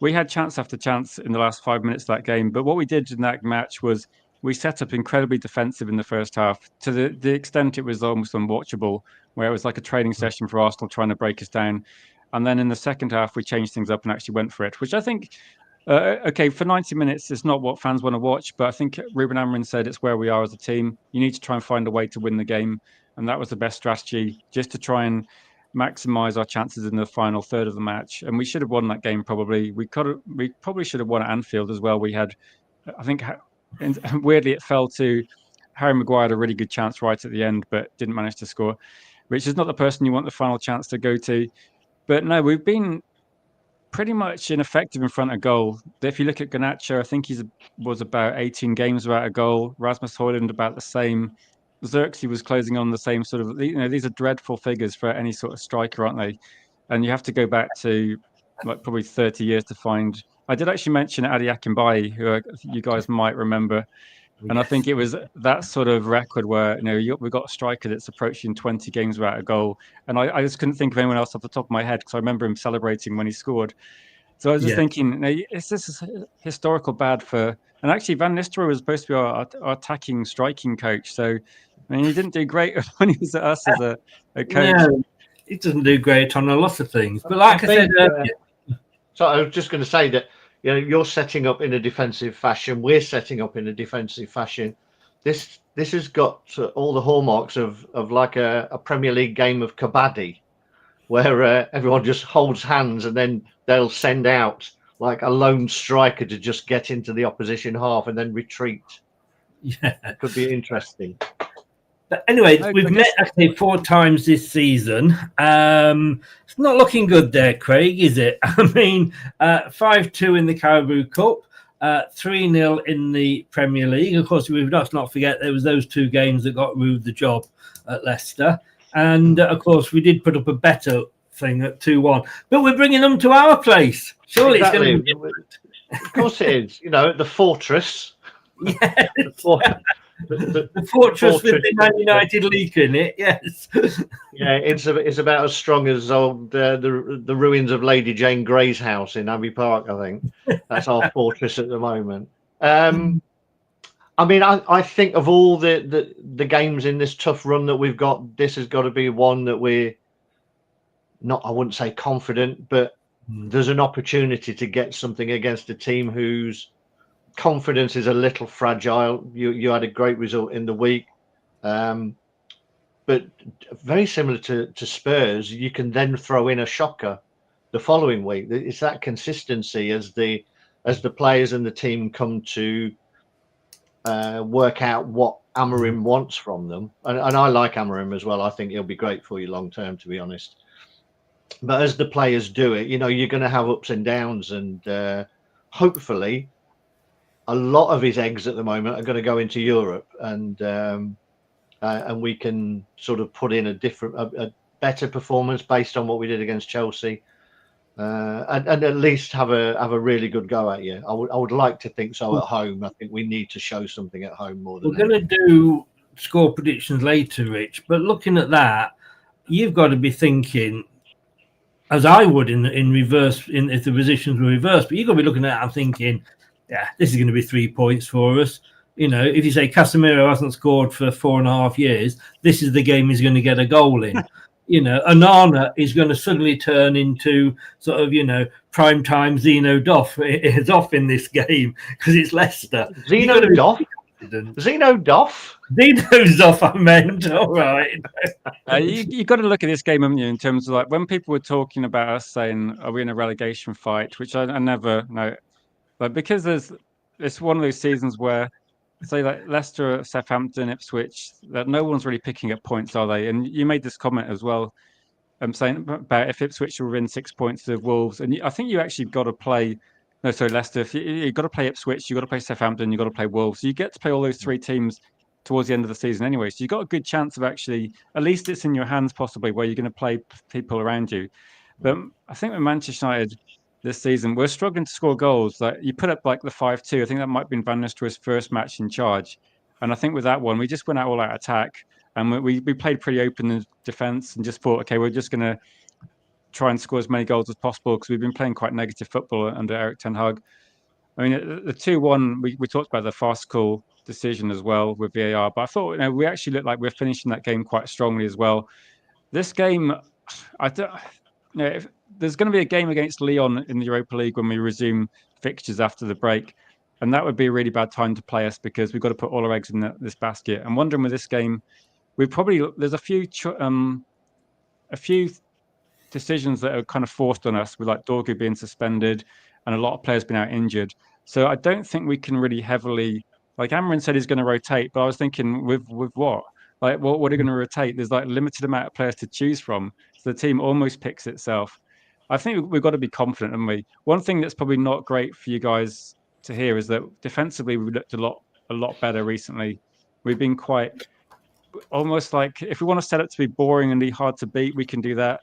We had chance after chance in the last 5 minutes of that game. But what we did in that match was we set up incredibly defensive in the first half, to the extent it was almost unwatchable, where it was like a training session for Arsenal trying to break us down. And then in the second half, we changed things up and actually went for it, which I think, for 90 minutes, it's not what fans want to watch. But I think Ruben Amorim said it's where we are as a team. You need to try and find a way to win the game. And that was the best strategy, just to try and maximize our chances in the final third of the match. And we should have won that game probably. We probably should have won at Anfield as well. We had, I think, and weirdly, it fell to Harry Maguire, had a really good chance right at the end, but didn't manage to score, which is not the person you want the final chance to go to. But no, we've been pretty much ineffective in front of goal. If you look at Garnacho, I think he was about 18 games without a goal. Rasmus Højlund about the same. Xerxes was closing on the same sort of, these are dreadful figures for any sort of striker, aren't they? And you have to go back to like probably 30 years to find. I did actually mention Adi Akinbaye, who you guys might remember. And I think it was that sort of record where, we've got a striker that's approaching 20 games without a goal. And I just couldn't think of anyone else off the top of my head, because I remember him celebrating when he scored. So I was just thinking, is this historical bad for... And actually, Van Nistelrooy was supposed to be our attacking, striking coach. So, I mean, he didn't do great when he was at us as a coach. No, he doesn't do great on a lot of things. But like I said... So I was just going to say that, you're setting up in a defensive fashion. We're setting up in a defensive fashion. This has got all the hallmarks of like a Premier League game of kabaddi, where everyone just holds hands and then they'll send out like a lone striker to just get into the opposition half and then retreat. Yeah, it could be interesting. But anyway, we've met actually 4 times this season. It's not looking good there, Craig, is it? I mean, 5-2 in the Carabao Cup, 3-0 in the Premier League. Of course, let's not forget there was those 2 games that got Rude the job at Leicester. And, of course, we did put up a better thing at 2-1. But we're bringing them to our place. Surely Exactly. it's going to be... Of course it is. You know, the fortress. Yes. The fortress with the Man United leak in it, yes. Yeah, it's about as strong as the ruins of Lady Jane Grey's house in Abbey Park, I think. That's our fortress at the moment. I mean, I think of all the games in this tough run that we've got, this has got to be one that we're not, I wouldn't say confident, but there's an opportunity to get something against a team whose confidence is a little fragile. You had a great result in the week, but very similar to Spurs, you can then throw in a shocker the following week. It's that consistency as the players and the team come to work out what Amorim wants from them. And I like Amorim as well. I think he'll be great for you long term, to be honest. But as the players do it, you know, you're going to have ups and downs, and hopefully a lot of his eggs at the moment are going to go into Europe, and we can sort of put in a better performance based on what we did against Chelsea, and at least have a really good go at you. I would like to think so at home. I think we need to show something at home more than we're going to do score predictions later, Rich. But looking at that, you've got to be thinking, as I would in reverse, if the positions were reversed. But you've got to be looking at it and thinking, yeah, this is going to be 3 points for us. You know, if you say Casemiro hasn't scored for 4.5 years, this is the game he's going to get a goal in. You know, Onana is going to suddenly turn into sort of, you know, prime time Zeno Doff is off in this game because it's Leicester. Zeno Doff? Zeno Doff? Zeno's off, I meant. All right. You've got to look at this game, haven't you, in terms of like when people were talking about us saying, are we in a relegation fight, which I never know. But because it's one of those seasons where, say, like Leicester, Southampton, Ipswich, that no one's really picking up points, are they? And you made this comment as well, saying about if Ipswich were within 6 points of Wolves, and I think you actually got to play. No, sorry, Leicester. If you've got to play Ipswich, you've got to play Southampton, you've got to play Wolves. So you get to play all those 3 teams towards the end of the season anyway. So you've got a good chance of actually, at least it's in your hands possibly, where you're going to play people around you. But I think with Manchester United this season, we're struggling to score goals. Like you put up like the 5-2. I think that might have been Van Nistelrooy's first match in charge. And I think with that one, we just went out all out attack. And we played pretty open in defence and just thought, okay, we're just going to try and score as many goals as possible because we've been playing quite negative football under Erik ten Hag. I mean, the 2-1, we talked about the farcical decision as well with VAR, but I thought, you know, we actually looked like we're finishing that game quite strongly as well. This game, I don't, you know, if there's going to be a game against Leon in the Europa League when we resume fixtures after the break, and that would be a really bad time to play us because we've got to put all our eggs in this basket. I'm wondering with this game, there's a few decisions that are kind of forced on us, with like Dorgu being suspended and a lot of players being out injured. So I don't think we can really heavily, like Amorim said he's going to rotate, but I was thinking with what? Like what are you going to rotate? There's like a limited amount of players to choose from. So the team almost picks itself. I think we've got to be confident, haven't we? One thing that's probably not great for you guys to hear is that defensively we've looked a lot better recently. We've been quite almost like, if we want to set it to be boring and be hard to beat, we can do that.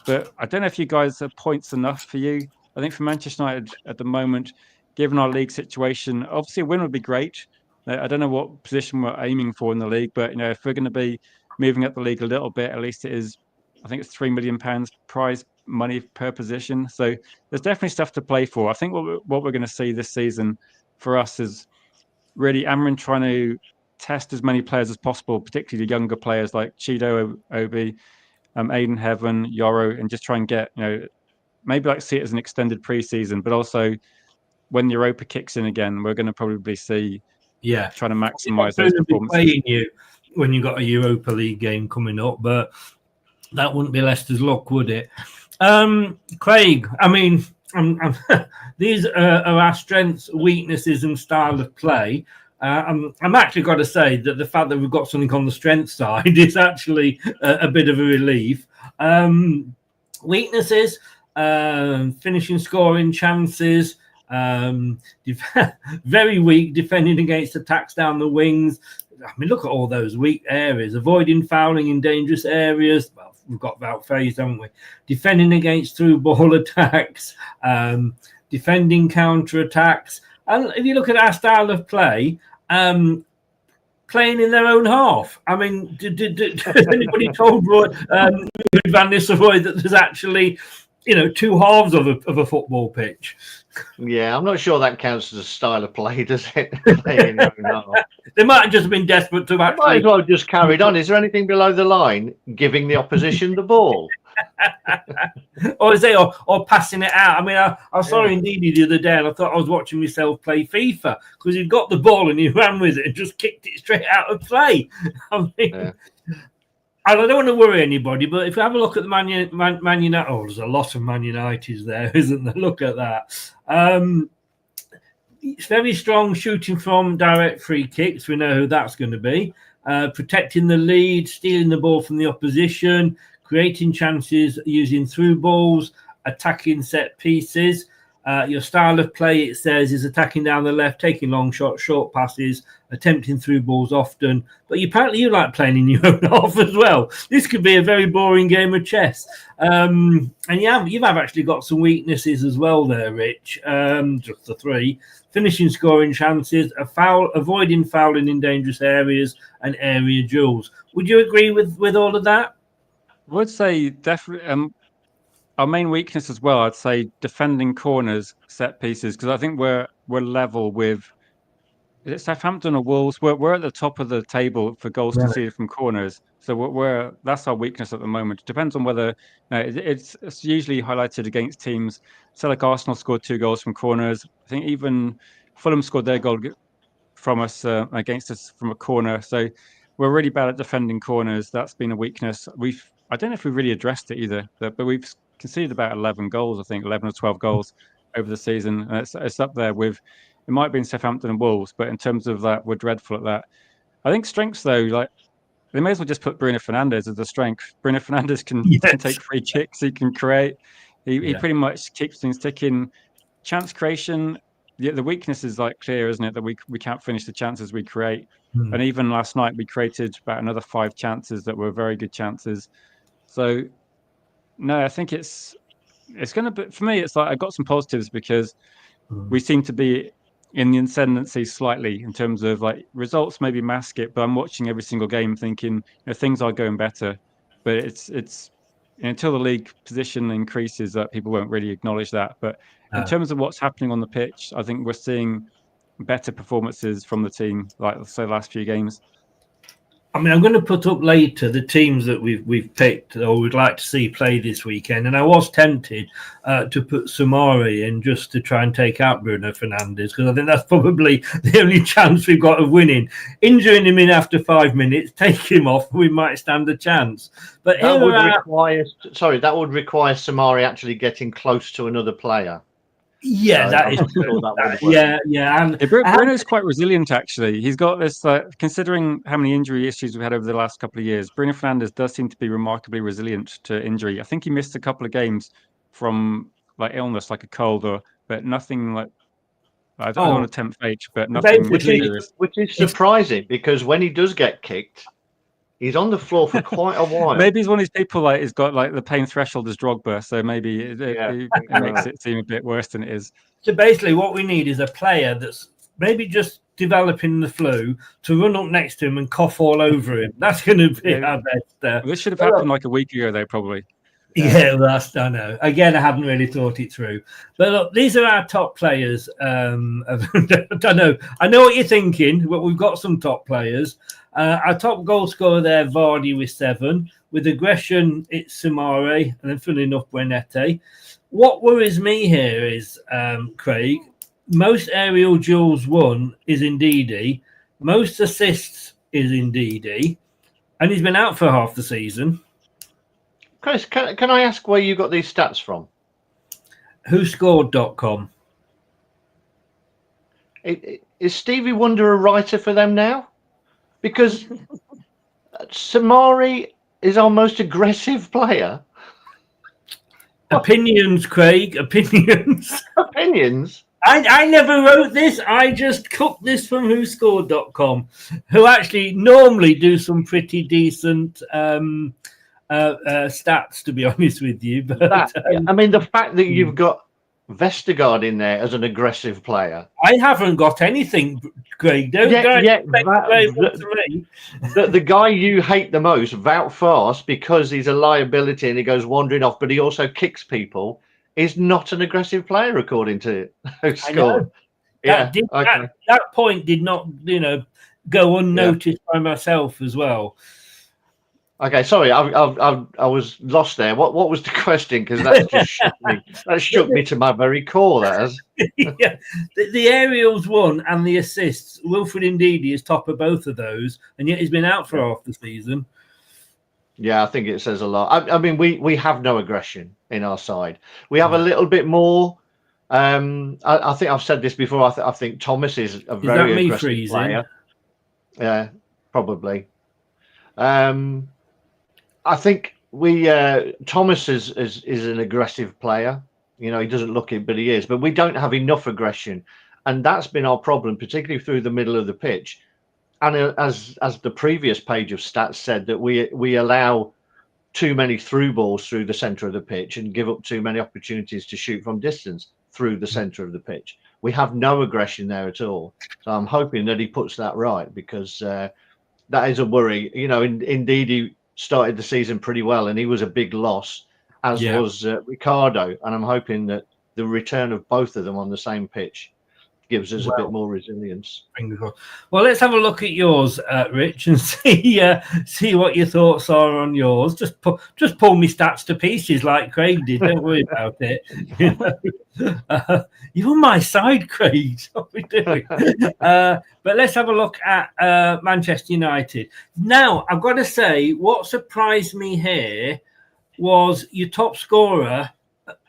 But I don't know if you guys have points enough for you. I think for Manchester United at the moment, given our league situation, obviously a win would be great. I don't know what position we're aiming for in the league, but you know, if we're going to be moving up the league a little bit, at least it is, I think it's £3 million prize money per position. So there's definitely stuff to play for. I think what we're going to see this season for us is really Amorim trying to test as many players as possible, particularly the younger players like Chido Obi, Aiden Heaven, Yoro, and just try and get, you know, maybe like see it as an extended preseason, but also when Europa kicks in again, we're going to probably see, trying to maximise those performances. Playing you when you've got a Europa League game coming up, but that wouldn't be Leicester's luck, would it? Craig, I mean, these are our strengths, weaknesses, and style of play. I'm actually got to say that the fact that we've got something on the strength side is actually a bit of a relief. Weaknesses, finishing scoring chances, very weak defending against attacks down the wings, I mean, look at all those weak areas. Avoiding fouling in dangerous areas. Well, we've got that phase, haven't we? Defending against through ball attacks. Defending counter attacks. And if you look at our style of play, playing in their own half. I mean, did anybody told Van Nistelrooy that there's actually, two halves of a football pitch? Yeah, I'm not sure that counts as a style of play, does it? Playing in your own half. They might have just been desperate to actually. Might as well just carried on. Is there anything below the line? Giving the opposition the ball. or passing it out. I mean, I saw Indeedy the other day, and I thought I was watching myself play FIFA because he'd got the ball and he ran with it and just kicked it straight out of play. I mean, I don't want to worry anybody, but if you have a look at the Man United, there's a lot of Man Uniteds there, isn't there? Look at that. It's very strong shooting from direct free kicks. We know who that's going to be. Protecting the lead, stealing the ball from the opposition, creating chances using through balls, attacking set pieces. Your style of play, it says, is attacking down the left, taking long shots, short passes, attempting through balls often. But apparently you like playing in your own half as well. This could be a very boring game of chess. And you've actually got some weaknesses as well there, Rich. Just the three. Finishing scoring chances, avoiding fouling in dangerous areas, and area duels. Would you agree with all of that? I would say definitely. Our main weakness as well, I'd say, defending corners, set pieces, because I think we're level with Southampton or Wolves. We're at the top of the table for goals conceded from corners, so that's our weakness at the moment. It depends on whether it's usually highlighted against teams. So like Arsenal scored 2 goals from corners. I think even Fulham scored their goal from us against us from a corner. So we're really bad at defending corners. That's been a weakness. I don't know if we've really addressed it either, but we've conceded about 11 goals, I think 11 or 12 goals over the season. And it's up there with, it might be in Southampton and Wolves, but in terms of that, we're dreadful at that. I think strengths though, like they may as well just put Bruno Fernandes as a strength. Bruno Fernandes can take free kicks, he can create, he pretty much keeps things ticking. Chance creation, the weakness is like clear, isn't it? That we can't finish the chances we create. And even last night we created about another 5 chances that were very good chances. So no, I think it's going to be, for me, it's like I got some positives because we seem to be in the ascendancy slightly in terms of like results maybe mask it, but I'm watching every single game thinking things are going better. But it's until the league position increases that people won't really acknowledge that. But in terms of what's happening on the pitch, I think we're seeing better performances from the team, like say the last few games. I mean, I'm going to put up later the teams that we've picked or we'd like to see play this weekend. And I was tempted to put Samari in just to try and take out Bruno Fernandes because I think that's probably the only chance we've got of winning. Injuring him in after 5 minutes, take him off, we might stand a chance. But that would require Samari actually getting close to another player. Yeah, so that is true. And Bruno's quite resilient, actually. He's got this, considering how many injury issues we've had over the last couple of years, Bruno Fernandes does seem to be remarkably resilient to injury. I think he missed a couple of games from like illness, like a cold, but nothing like, I don't want to tempt fate, but nothing serious. Which is surprising because when he does get kicked, he's on the floor for quite a while. Maybe he's one of these people like he's got like the pain threshold as Drogba, so maybe it makes it seem a bit worse than it is. So basically, what we need is a player that's maybe just developing the flu to run up next to him and cough all over him. That's going to be our best. This should have happened like a week ago, though, probably. Yeah, I know. Again, I haven't really thought it through. But look, these are our top players. I don't know. I know what you're thinking, but we've got some top players. Our top goal scorer there, Vardy, with 7. With aggression, it's Samare, and then funnily enough, Buenete. What worries me here is, Craig, most aerial duels won is Ndidi. Most assists is Ndidi. And he's been out for half the season. Chris, can I ask where you got these stats from? WhoScored.com. Is Stevie Wonder a writer for them now? Because Samari is our most aggressive player. Opinions, Craig. Opinions. Opinions? I never wrote this. I just cooked this from whoscored.com, who actually normally do some pretty decent stats, to be honest with you. But I mean, the fact that you've got Vestergaard in there as an aggressive player. I haven't got anything, Greg. Don't the guy you hate the most, Wout Fast, because he's a liability and he goes wandering off, but he also kicks people, is not an aggressive player according to Score. That point did not, go unnoticed by myself as well. Okay, sorry, I was lost there. What was the question? Because that just shook me. That shook me to my very core. That has. Yeah, the aerials won and the assists. Wilfred Ndidi is top of both of those, and yet he's been out for half the season. Yeah, I think it says a lot. I mean, we have no aggression in our side. We have a little bit more. I think I've said this before. I think Thomas is a very aggressive player. Yeah, probably. I think Thomas is an aggressive player. He doesn't look it, but he is. But we don't have enough aggression, and that's been our problem, particularly through the middle of the pitch. And as the previous page of stats said, that we allow too many through balls through the centre of the pitch and give up too many opportunities to shoot from distance through the centre of the pitch. We have no aggression there at all. So I'm hoping that he puts that right, because that is a worry. Indeed, he started the season pretty well, and he was a big loss, as was Ricardo. And I'm hoping that the return of both of them on the same pitch gives us a bit more resilience. Well, let's have a look at yours, Rich, and see what your thoughts are on yours. Just pull me stats to pieces like Craig did. Don't worry about it. You're on my side, Craig. What are we doing? But let's have a look at Manchester United. Now, I've got to say, what surprised me here was your top scorer,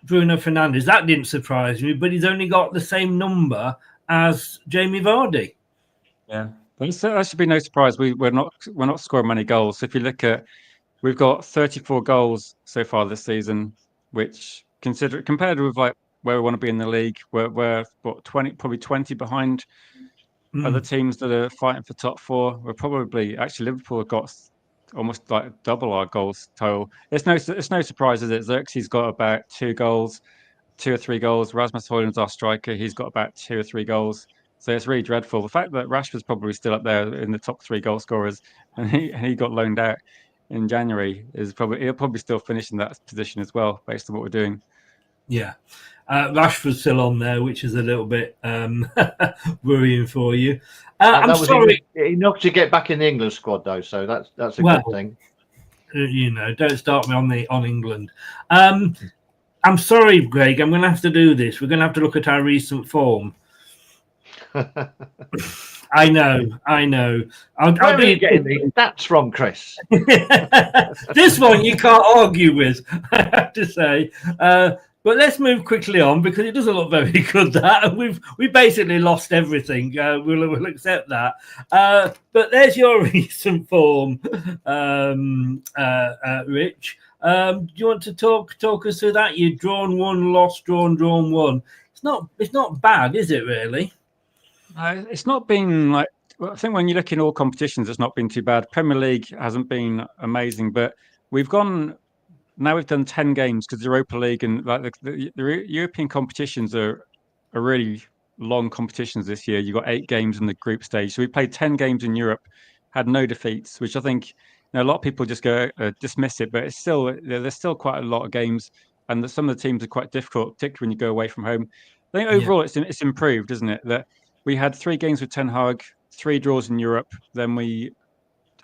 Bruno Fernandes. That didn't surprise me, but he's only got the same number as Jamie Vardy. Yeah, but that should be no surprise. We're not scoring many goals. So if you look at, we've got 34 goals so far this season, which compared with like where we want to be in the league, we're what, 20 behind other teams that are fighting for top four. We're probably Liverpool have got almost like double our goals total. It's no surprise, is it? Xerxes got about 2 or 3 goals. Rasmus Højlund's our striker. He's got about 2 or 3 goals. So it's really dreadful. The fact that Rashford's probably still up there in the top 3 goal scorers, and he got loaned out in January, he'll probably still finish in that position as well, based on what we're doing. Yeah. Rashford's still on there, which is a little bit worrying for you. I'm sorry. Enough to get back in the England squad, though, so that's a good thing. Don't start me on England. I'm sorry, Greg. I'm going to have to do this. We're going to have to look at our recent form. I know. Where are you getting these stats from, Chris? This one you can't argue with, I have to say. But let's move quickly on, because it doesn't look very good. That we've basically lost everything. We'll accept that. But there's your recent form, Rich. Do you want to talk us through that? You've drawn 1, lost, drawn 1. It's not bad, is it really? It's not been like, I think when you look in all competitions, it's not been too bad. Premier League hasn't been amazing, but we've done 10 games, because the Europa League and like the European competitions are really long competitions this year. You've got 8 games in the group stage. So we played 10 games in Europe, had no defeats, which I think a lot of people just go dismiss it, but there's still quite a lot of games, and some of the teams are quite difficult, particularly when you go away from home. I think overall it's improved, isn't it? That we had 3 games with Ten Hag, 3 draws in Europe. Then we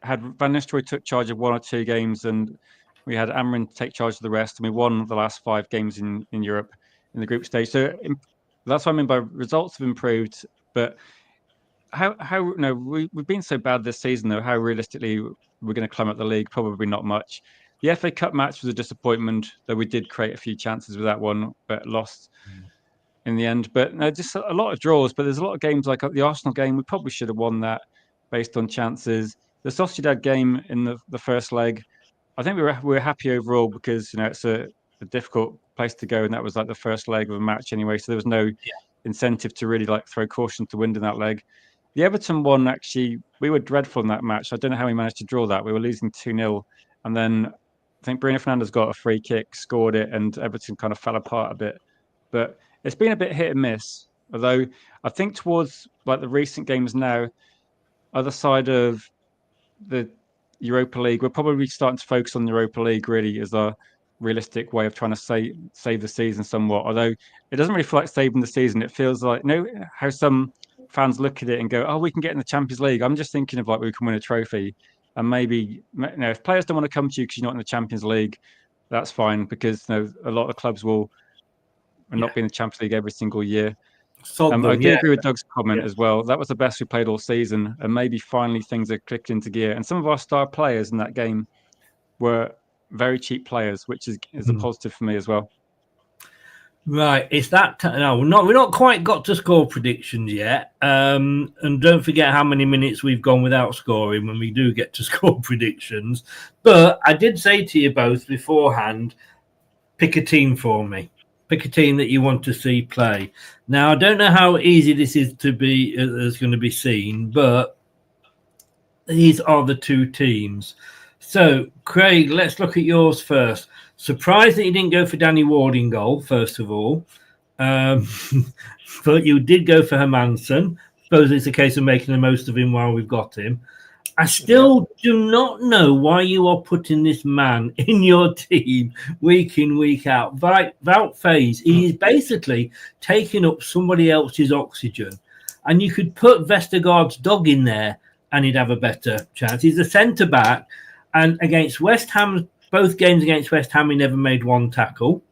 had Van Nistelrooy took charge of 1 or 2 games, and we had Amrin take charge of the rest, and we won the last 5 games in Europe in the group stage. So that's what I mean by results have improved. But we've been so bad this season, though. How realistically we're going to climb up the league? Probably not much. The FA Cup match was a disappointment, though we did create a few chances with that one, but lost in the end. But no, just a lot of draws. But there's a lot of games like the Arsenal game. We probably should have won that based on chances. The Sociedad game in the first leg, I think we were happy overall, because it's a difficult place to go, and that was like the first leg of a match anyway. So there was no incentive to really like throw caution to wind in that leg. The Everton one, actually, we were dreadful in that match. I don't know how we managed to draw that. We were losing 2-0. And then I think Bruno Fernandes got a free kick, scored it, and Everton kind of fell apart a bit. But it's been a bit hit and miss. Although I think towards like the recent games now, other side of the Europa League, we're probably starting to focus on the Europa League really as a realistic way of trying to save the season somewhat. Although it doesn't really feel like saving the season. It feels like, how some fans look at it and go, oh, we can get in the Champions League. I'm just thinking of like we can win a trophy. And maybe, if players don't want to come to you because you're not in the Champions League, that's fine, because a lot of clubs will not be in the Champions League every single year. I do agree with Doug's comment as well. That was the best we played all season, and maybe finally things are clicked into gear. And some of our star players in that game were very cheap players, which is a positive for me as well. Right, it's that no, we're not quite got to score predictions yet. And don't forget how many minutes we've gone without scoring when we do get to score predictions. But I did say to you both beforehand, pick a team for me. Pick a team that you want to see play. Now, I don't know how easy this is going to be seen, but these are the two teams. So, Craig, let's look at yours first. Surprised that you didn't go for Danny Ward in goal, first of all. But you did go for Hermansen. Suppose it's a case of making the most of him while we've got him. I still do not know why you are putting this man in your team week in, week out. Wout Faes, he is basically taking up somebody else's oxygen. And you could put Vestergaard's dog in there and he'd have a better chance. He's a centre-back. And against West Ham, both games against West Ham, he never made one tackle.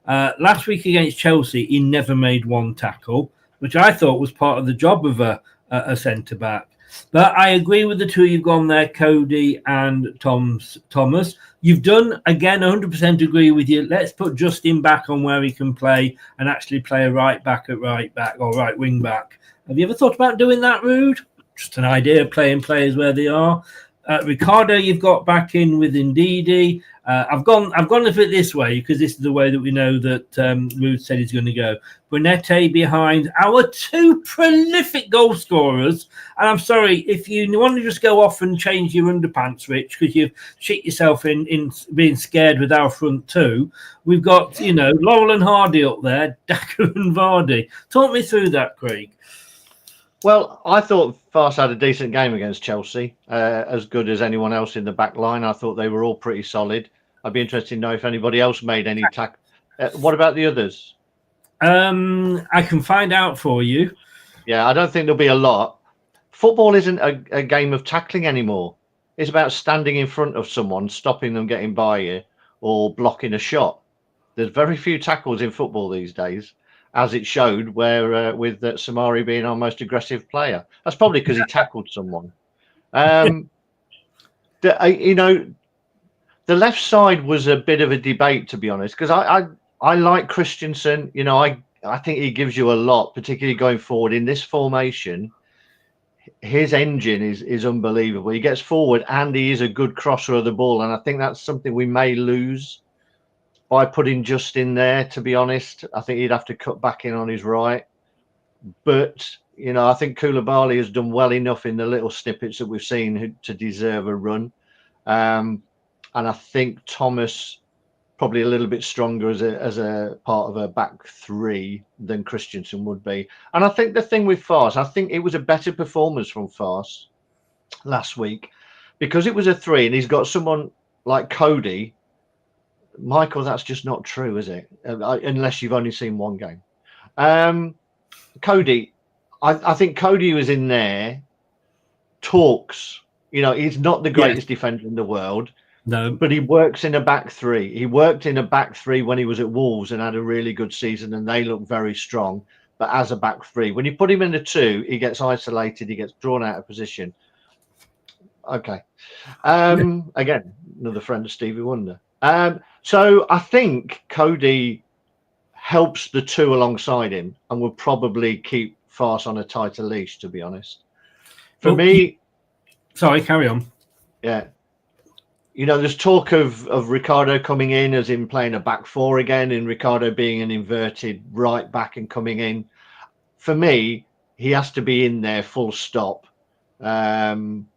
Last week against Chelsea, he never made one tackle, which I thought was part of the job of a centre-back. But I agree with the two you've gone there, Cody and Thomas. You've done, again, 100% agree with you. Let's put Justin back on where he can play and actually play a right back at right back or right wing back. Have you ever thought about doing that, Rude? Just an idea of playing players where they are. Ricardo, you've got back in with Ndidi. I've gone a bit this way because this is the way that we know that Rude said he's going to go. Bonete behind our two prolific goal scorers. And I'm sorry, if you want to just go off and change your underpants, Rich, because you've shit yourself in being scared with our front two. We've got, Laurel and Hardy up there, Daka and Vardy. Talk me through that, Craig. Well, I thought Fast had a decent game against Chelsea, as good as anyone else in the back line. I thought they were all pretty solid. I'd be interested to know if anybody else made any tackle. What about the others? I can find out for you. Yeah, I don't think there'll be a lot. Football isn't a game of tackling anymore. It's about standing in front of someone, stopping them getting by you, or blocking a shot. There's very few tackles in football these days, as it showed with Samari being our most aggressive player. That's probably because he tackled someone. The left side was a bit of a debate, to be honest, because I like Christensen. I think he gives you a lot, particularly going forward in this formation. His engine is unbelievable. He gets forward and he is a good crosser of the ball. And I think that's something we may lose by putting Justin there, to be honest. I think he'd have to cut back in on his right. But, I think Koulibaly has done well enough in the little snippets that we've seen to deserve a run. And I think Thomas probably a little bit stronger as a part of a back three than Christensen would be. And I think the thing with Fars, I think it was a better performance from Fars last week because it was a 3 and he's got someone like Cody. Michael, that's just not true, is it? Unless you've only seen one game. Cody, I think Cody was in there, talks. He's not the greatest defender in the world. No. But he works in a back 3. He worked in a back 3 when he was at Wolves and had a really good season, and they look very strong. But as a back 3, when you put him in a 2, he gets isolated, he gets drawn out of position. Okay. Again, another friend of Stevie Wonder. So I think Cody helps the 2 alongside him and will probably keep Fars on a tighter leash, to be honest. For me... Sorry, carry on. Yeah. There's talk of Ricardo coming in as in playing a back 4 again, and Ricardo being an inverted right back and coming in. for me, he has to be in there full stop with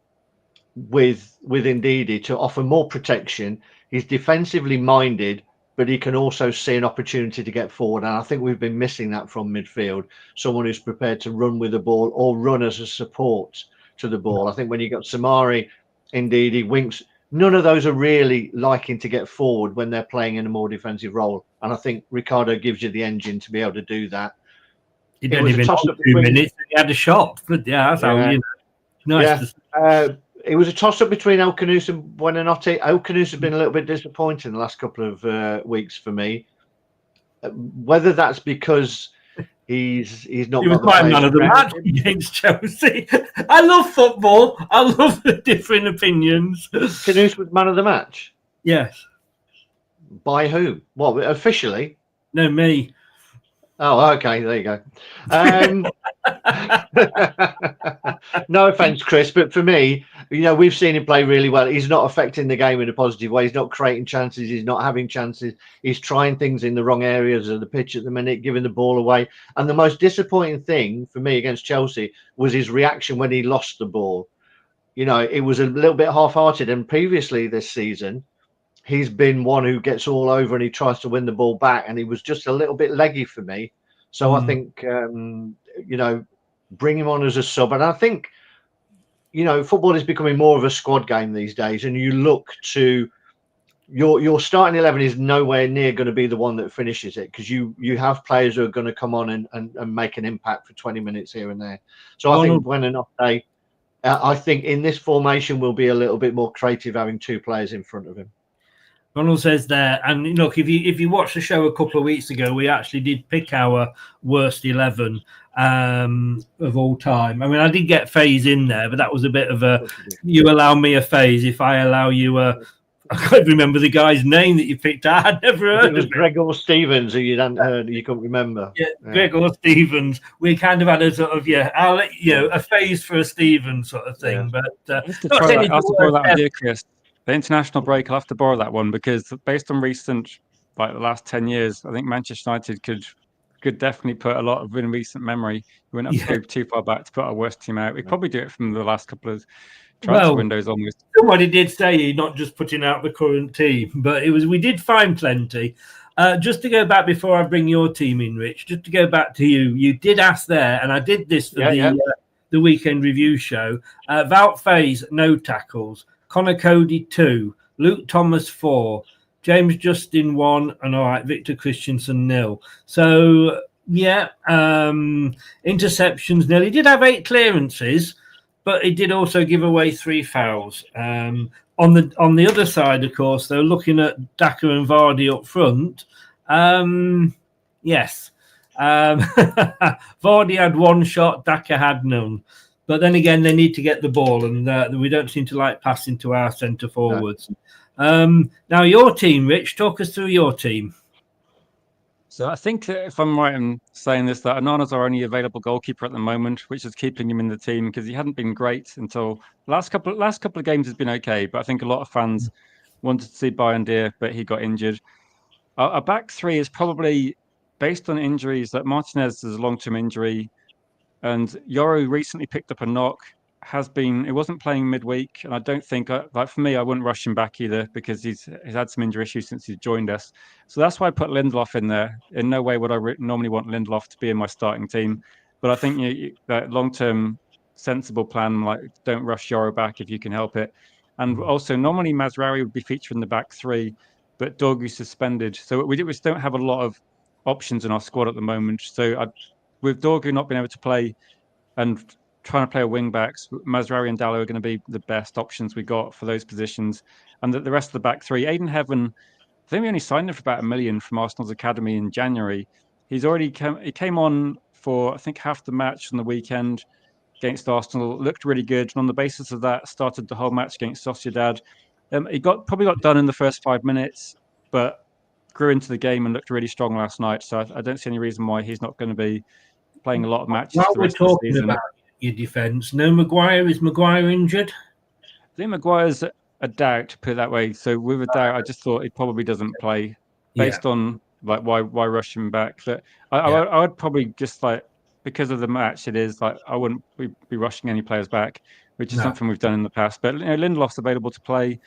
Ndidi to offer more protection. He's defensively minded, but he can also see an opportunity to get forward. And I think we've been missing that from midfield. Someone who's prepared to run with the ball or run as a support to the ball. I think when you got Samari, Ndidi, Winks, none of those are really liking to get forward when they're playing in a more defensive role. And I think Ricardo gives you the engine to be able to do that. It was a toss-up 2 minutes and he had a shot. But yeah, that's how, you know. Nice. Yeah. It was a toss-up between El Canus and Buonanotte. El Canus has been a little bit disappointing the last couple of weeks for me. Whether that's because he's not. He was quite man of the match against Chelsea. I love football. I love the different opinions. Canus was man of the match. Yes. By whom? What, officially? No, me. Oh, okay. There you go. No offense, Chris, but for me, we've seen him play really well. He's not affecting the game in a positive way. He's not creating chances. He's not having chances. He's trying things in the wrong areas of the pitch at the minute, giving the ball away. And the most disappointing thing for me against Chelsea was his reaction when he lost the ball. It was a little bit half-hearted. And previously this season, he's been one who gets all over and he tries to win the ball back. And he was just a little bit leggy for me. So I think, bring him on as a sub. And I think, football is becoming more of a squad game these days. And you look to your starting 11 is nowhere near going to be the one that finishes it, because you have players who are going to come on and make an impact for 20 minutes here and there. So I think Buonanotte, I think in this formation will be a little bit more creative having two players in front of him. Ronald says there, and look, if you watched the show a couple of weeks ago, we actually did pick our worst 11 of all time. I mean, I did get Faze in there, but that was a bit of a, you allow me a Faze if I allow you a, I can't remember the guy's name that you picked. I had never heard of it. It was Gregor Stevens, who you hadn't heard, you couldn't remember. Yeah, Gregor Stevens. We kind of had a sort of, I'll let a Faze for a Stevens sort of thing. Yeah. But I'll have to borrow that idea, Chris. The international break, I'll have to borrow that one, because based on recent, the last 10 years, I think Manchester United could definitely put a lot of in recent memory. We wouldn't have to go too far back to put our worst team out. We'd probably do it from the last couple of transfer windows almost. Somebody did say not just putting out the current team, but we did find plenty. Just to go back before I bring your team in, Rich, just to go back to you, you did ask there, and I did this for the weekend review show. Wout Faze, no tackles. Connor Cody 2, Luke Thomas 4, James Justin 1, and all right, Victor Christensen 0. So interceptions 0. He did have 8 clearances, but he did also give away 3 fouls. On the other side, of course, though, looking at Daka and Vardy up front, yes, Vardy had 1 shot, Daka had none. But then again, they need to get the ball, and we don't seem to like passing to our centre forwards. No. Now, your team, Rich, talk us through your team. So I think that if I'm right in saying this, that Onana's our only available goalkeeper at the moment, which is keeping him in the team, because he hadn't been great until last couple of games has been okay. But I think a lot of fans wanted to see Bayern, but he got injured. Our back three is probably based on injuries. That Martinez is a long-term injury. And Yoru recently picked up a knock, it wasn't playing midweek. And I don't think, for me, I wouldn't rush him back either, because he's had some injury issues since he's joined us. So that's why I put Lindelof in there. In no way would I normally want Lindelof to be in my starting team. But I think that long-term sensible plan, don't rush Yoru back if you can help it. And also, normally Mazraoui would be featured in the back three, but Dorgu's suspended. So we just don't have a lot of options in our squad at the moment. So with Dorgu not being able to play and trying to play a wing backs, Mazraoui and Dalot are going to be the best options we got for those positions. And the rest of the back three, Aidan Heaven, I think we only signed him for about $1 million from Arsenal's academy in January. He came on for, I think, half the match on the weekend against Arsenal, looked really good. And on the basis of that, started the whole match against Sociedad. He probably got done in the first 5 minutes, but grew into the game and looked really strong last night. So I don't see any reason why he's not going to be playing a lot of matches. While we're talking about your defence, no Maguire. Is Maguire injured? I think Maguire's a doubt, to put it that way. So with a doubt, I just thought he probably doesn't play based on why rush him back. But I would probably just because of the match, it is like I wouldn't be rushing any players back, which is No. something we've done in the past. But Lindelof's available to play,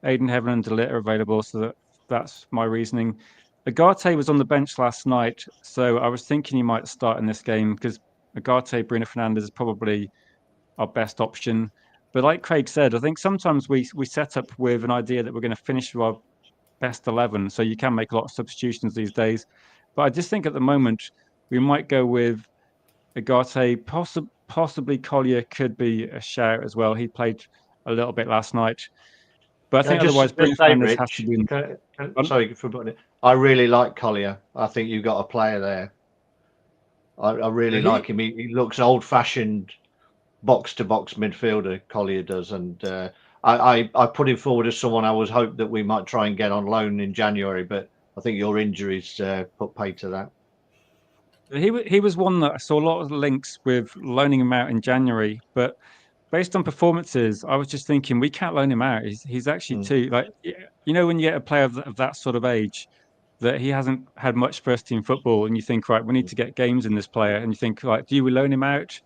Aiden Heaven and De Ligt are available, so that's my reasoning. Agate was on the bench last night, so I was thinking he might start in this game because Agate, Bruno Fernandes is probably our best option. But like Craig said, I think sometimes we set up with an idea that we're going to finish with our best 11, so you can make a lot of substitutions these days. But I just think at the moment we might go with Agate, possibly Collier could be a shout as well. He played a little bit last night. But I think otherwise Bruno Fernandes has to be sorry for putting it. I really like Collier. I think you've got a player there. I really like him. He looks old-fashioned box-to-box midfielder, Collier does. And I put him forward as someone I was hoped that we might try and get on loan in January. But I think your injuries put pay to that. He was one that I saw a lot of links with loaning him out in January. But based on performances, I was just thinking we can't loan him out. He's actually too, like, you know, when you get a player of that sort of age, that he hasn't had much first team football, and you think, right, we need to get games in this player, and you think, like, do we loan him out?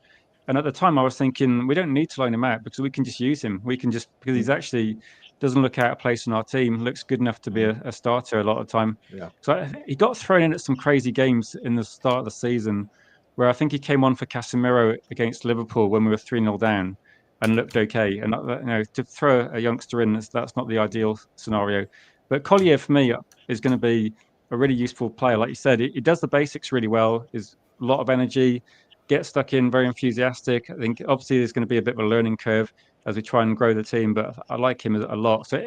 And at the time, I was thinking we don't need to loan him out because we can just use him. We can just, because he's actually doesn't look out of place in our team, looks good enough to be a starter a lot of the time. Yeah. So he got thrown in at some crazy games in the start of the season, where I think he came on for Casemiro against Liverpool when we were 3-0 down and looked okay. And you know, to throw a youngster in, that's not the ideal scenario. But Collier for me is going to be a really useful player. Like you said, he does the basics really well. Is a lot of energy, gets stuck in, very enthusiastic. I think obviously there's going to be a bit of a learning curve as we try and grow the team, but I like him a lot. So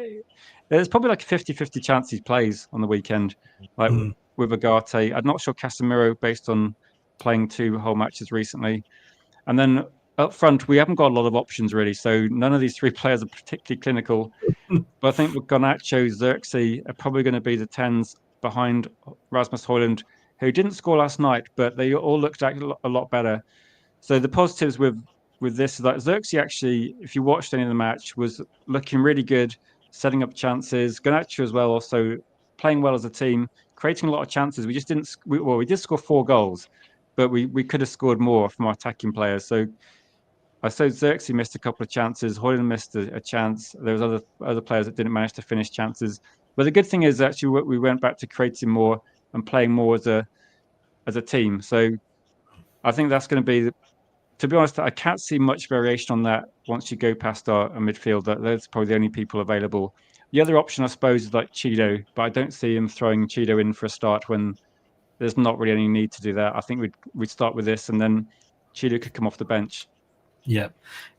there's probably like a 50-50 chance he plays on the weekend, like with Agate. I'm not sure Casemiro, based on playing 2 whole matches recently. And then up front, we haven't got a lot of options really. So none of these 3 players are particularly clinical. But I think with Garnacho, Xerxes are probably going to be the 10s behind Rasmus Højlund, who didn't score last night, but they all looked a lot better. So the positives with this is that Xerxes actually, if you watched any of the match, was looking really good, setting up chances. Garnacho as well, also playing well as a team, creating a lot of chances. We just didn't. We did score 4 goals, but we could have scored more from our attacking players. So I said Xerxes missed a couple of chances. Højlund missed a chance. There was other players that didn't manage to finish chances. But the good thing is actually we went back to creating more and playing more as a team. So I think that's going to be. To be honest, I can't see much variation on that once you go past our midfield. Those are probably the only people available. The other option, I suppose, is like Cheeto, but I don't see him throwing Cheeto in for a start when there's not really any need to do that. I think we'd start with this, and then Cheeto could come off the bench. Yeah.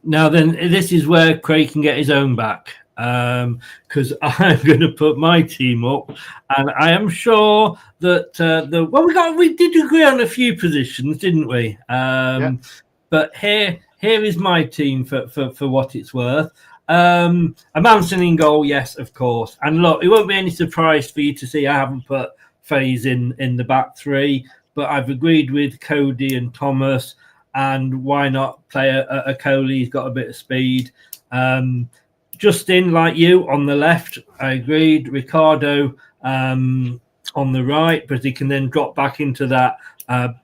Now then, this is where Craig can get his own back, because I'm going to put my team up, and I am sure that we did agree on a few positions, didn't we? But here is my team for what it's worth. A Manson in goal, yes, of course. And look, it won't be any surprise for you to see I haven't put Faze in the back 3, but I've agreed with Cody and Thomas. And why not play a Coley? He's got a bit of speed. Justin, like you, on the left, I agreed. Ricardo on the right, but he can then drop back into that,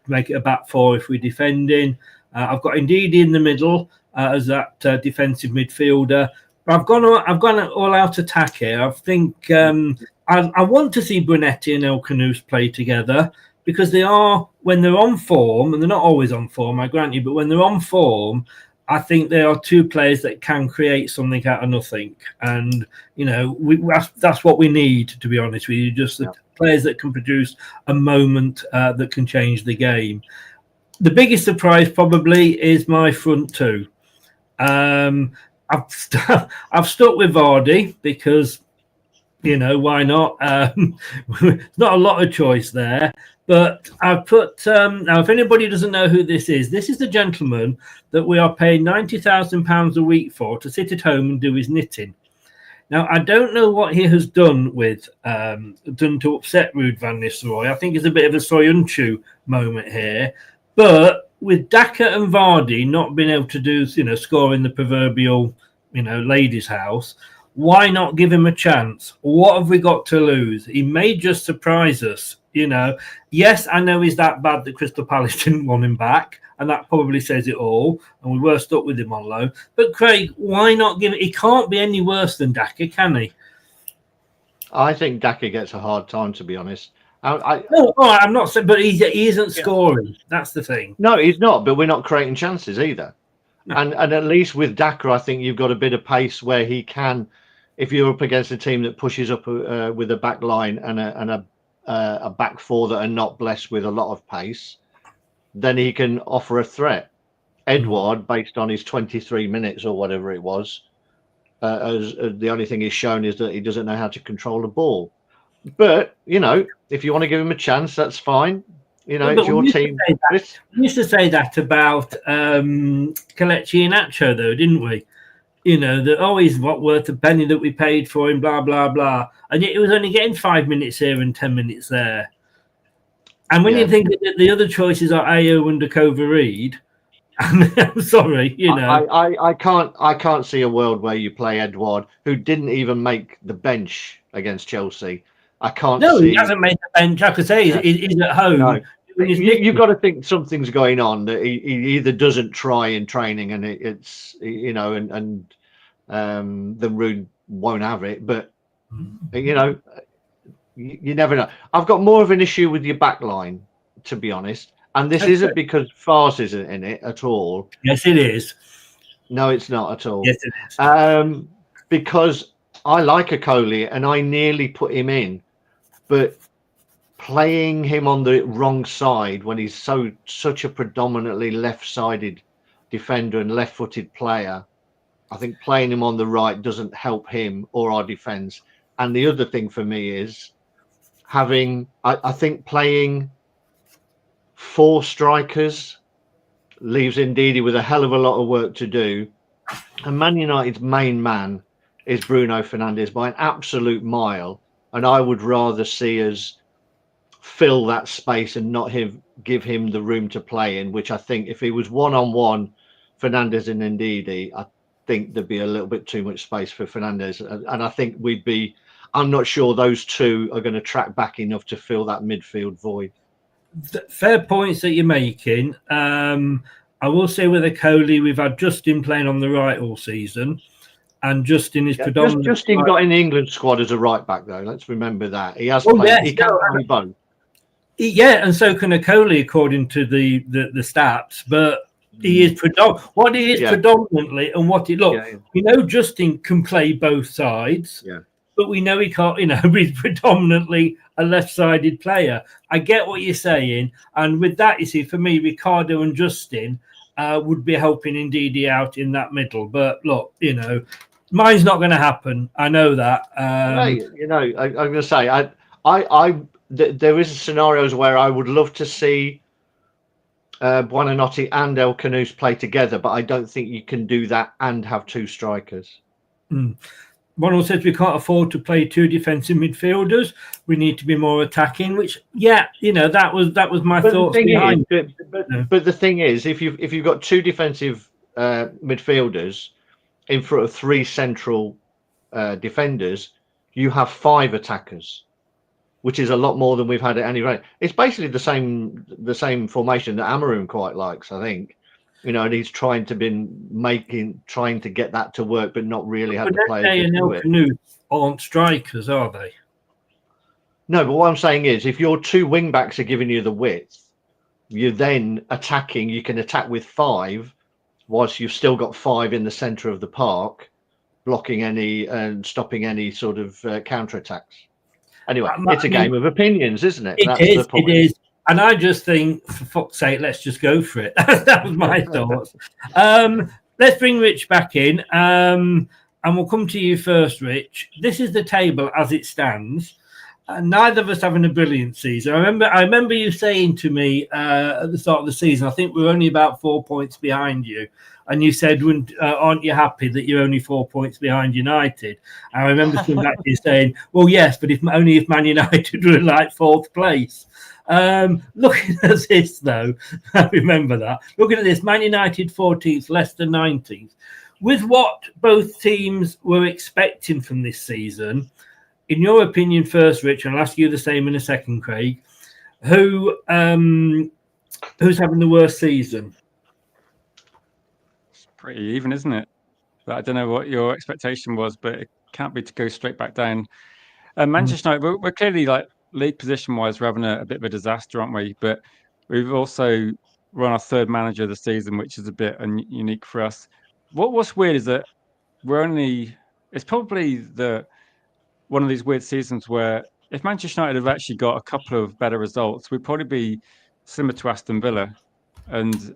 make it a back 4 if we're defending. I've got Ndidi in the middle as that defensive midfielder. But I've gone all out attack here. I think I want to see Brunetti and El Canous play together because they are, when they're on form, and they're not always on form, I grant you, but when they're on form, I think they are 2 players that can create something out of nothing. And, you know, that's what we need, to be honest with you, just the players that can produce a moment that can change the game. The biggest surprise probably is my front 2. I've stuck with Vardy because, you know, why not? There's not a lot of choice there. But I've put, now if anybody doesn't know who this is the gentleman that we are paying £90,000 a week for to sit at home and do his knitting. Now, I don't know what he has done to upset Ruud van Nistelrooy. I think it's a bit of a Soyuncu moment here. But with Daka and Vardy not being able to do, you know, score in the proverbial, you know, ladies' house, why not give him a chance? What have we got to lose? He may just surprise us Yes, I know he's that bad that Crystal Palace didn't want him back, and that probably says it all. And we were stuck with him on loan. But Craig, why not give it? He can't be any worse than Daka, can he? I think Daka gets a hard time, to be honest. No, all right, I'm not saying, but he isn't scoring. That's the thing. No, he's not. But we're not creating chances either. No. And at least with Daka, I think you've got a bit of pace where he can, if you're up against a team that pushes up with a back line and a back four that are not blessed with a lot of pace, then he can offer a threat. Edouard, based on his 23 minutes or whatever it was, as the only thing he's shown is that he doesn't know how to control the ball. But, if you want to give him a chance, that's fine. It's your team. We used to say that about Kelechi Iheanacho, though, didn't we? That he's not worth a penny that we paid for him, blah, blah, blah. And yet he was only getting 5 minutes here and 10 minutes there. And when you think that the other choices are Ayo and Dakova-Reid, I'm sorry, I can't see a world where you play Edouard, who didn't even make the bench against Chelsea. I can't see. He hasn't made the bench. I could say he's at home. No. You've got to think something's going on. That he either doesn't try in training, and it's the Roon won't have it. But you never know. I've got more of an issue with your back line, to be honest. And this isn't because Fars isn't in it at all. Yes, it is. No, it's not at all. Yes, it is. Because I like Okoli and I nearly put him in, but playing him on the wrong side when he's such a predominantly left-sided defender and left-footed player, I think playing him on the right doesn't help him or our defence. And the other thing for me is I think playing 4 strikers leaves Ndidi with a hell of a lot of work to do. And Man United's main man is Bruno Fernandes by an absolute mile. And I would rather see us fill that space and not give him the room to play in, which I think if he was one-on-one, Fernandes and Ndidi, I think there'd be a little bit too much space for Fernandes. And I think I'm not sure those two are going to track back enough to fill that midfield void. Fair points that you're making. I will say with Okoli, we've had Justin playing on the right all season, and Justin is predominantly. Justin got in the England squad as a right back, though. Let's remember that he has played. Yes, he can play both. Yeah, and so can Okoli, according to the stats. But he is predominantly, and what he we know Justin can play both sides. Yeah. But we know he can't, he's predominantly a left-sided player. I get what you're saying. And with that, you see, for me, Ricardo and Justin would be helping Ndidi out in that middle. But look, mine's not going to happen. I know that. I'm going to say, there is scenarios where I would love to see Buonanotte and El Kanous play together, but I don't think you can do that and have 2 strikers. Ronald says we can't afford to play 2 defensive midfielders. We need to be more attacking. Which, that was my thoughts behind. But the thing is, if you've got 2 defensive midfielders in front of 3 central defenders, you have 5 attackers, which is a lot more than we've had at any rate. It's basically the same formation that Amaroon quite likes, I think. And he's trying to get that to work, but not really have the players to do it. Kanous aren't strikers, are they? No, but what I'm saying is, if your 2 wing backs are giving you the width, you're then attacking. You can attack with 5, whilst you've still got 5 in the centre of the park, blocking any and stopping any sort of counter attacks. Anyway, it's a game of opinions, isn't it? It is. And I just think, for fuck's sake, let's just go for it. That was my thoughts. Let's bring Rich back in, and we'll come to you first, Rich. This is the table as it stands. Neither of us having a brilliant season. I remember you saying to me at the start of the season, I think we're only about 4 points behind you. And you said, aren't you happy that you're only 4 points behind United? And I remember coming back to you saying, well, yes, but if Man United were in like 4th place. Looking at this, though, I remember that. Looking at this, Man United 14th, Leicester 19th. With what both teams were expecting from this season, in your opinion first, Rich, and I'll ask you the same in a second, Craig, Who's having the worst season? It's pretty even, isn't it? But I don't know what your expectation was, but it can't be to go straight back down. Manchester United, we're clearly like league position wise, we're having a bit of a disaster, aren't we? But we've also run our third manager of the season, which is a bit unique for us. What's weird is that it's probably one of these weird seasons where if Manchester United have actually got a couple of better results, we'd probably be similar to Aston Villa. And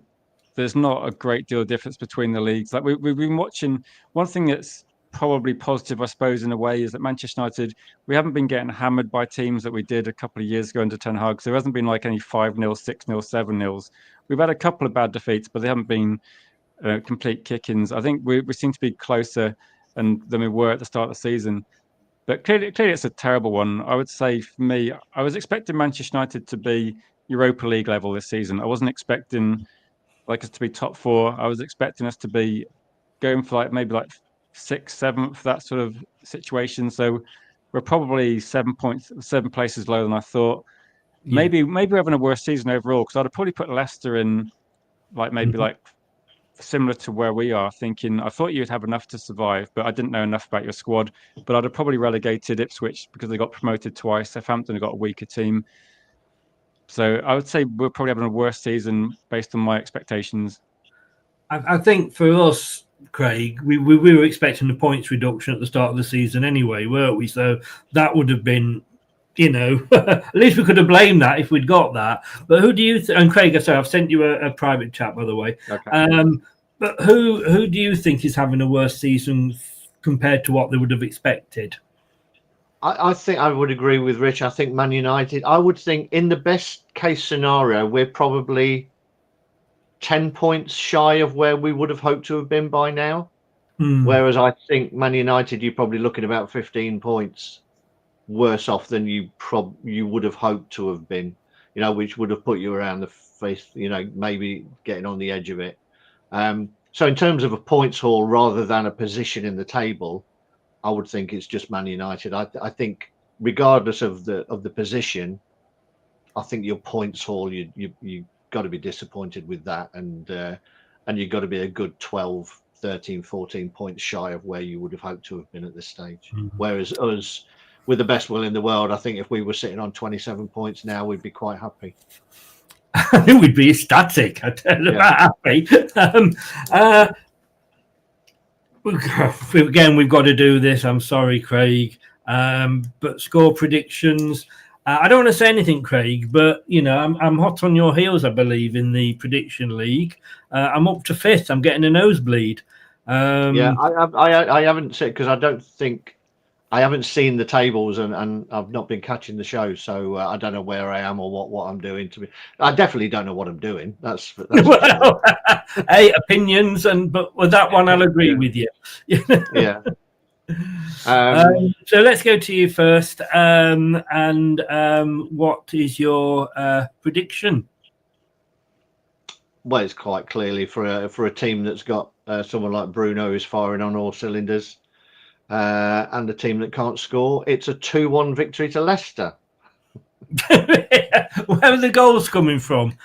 there's not a great deal of difference between the leagues. Like we've been watching. One thing that's probably positive, I suppose, in a way, is that Manchester United, we haven't been getting hammered by teams that we did a couple of years ago under Ten Hag. So there hasn't been like any 5-0, 6-0, 7-0s. We've had a couple of bad defeats, but they haven't been complete kick-ins. I think we seem to be closer than we were at the start of the season. But clearly, it's a terrible one. I would say for me, I was expecting Manchester United to be Europa League level this season. I wasn't expecting like us to be top 4. I was expecting us to be going for like maybe like 6th, 7th, that sort of situation. So we're probably 7 places lower than I thought. Yeah. Maybe we're having a worse season overall, because I'd have probably put Leicester in like maybe like similar to where we are, thinking I thought you'd have enough to survive, but I didn't know enough about your squad. But I'd have probably relegated Ipswich because they got promoted twice. Southampton got a weaker team. So I would say we're probably having a worse season based on my expectations. I think for us, Craig, we were expecting a points reduction at the start of the season anyway, weren't we? So that would have been, at least we could have blamed that if we'd got that. But who do you and Craig, sorry, I've sent you a private chat, by the way. Okay. But who do you think is having a worse season compared to what they would have expected? I think I would agree with Rich. I think Man United, I would think in the best case scenario, we're probably 10 points shy of where we would have hoped to have been by now. Whereas I think Man United, you're probably looking about 15 points worse off than you would have hoped to have been, which would have put you around the face, maybe getting on the edge of it. So in terms of a points haul rather than a position in the table, I would think it's just Man United. I think regardless of the position, I think your points haul, you got to be disappointed with that, and you've got to be a good 12, 13, 14 points shy of where you would have hoped to have been at this stage. Whereas us, with the best will in the world, I think if we were sitting on 27 points now, we'd be quite happy. I think we'd be ecstatic. I tell you about happy. Again, we've got to do this. I'm sorry, Craig. But score predictions. I don't want to say anything, Craig, but I'm hot on your heels, I believe, in the prediction league. I'm up to 5th. I'm getting a nosebleed. I haven't said, because I haven't seen the tables, and I've not been catching the show, so I don't know where I am or what I'm doing. I definitely don't know what I'm doing. That's well, hey, opinions, but with that one, I'll agree with you. Yeah. So let's go to you first. And what is your prediction? Well, it's quite clearly for a team that's got someone like Bruno who's firing on all cylinders, and a team that can't score. It's a 2-1 victory to Leicester. Where are the goals coming from?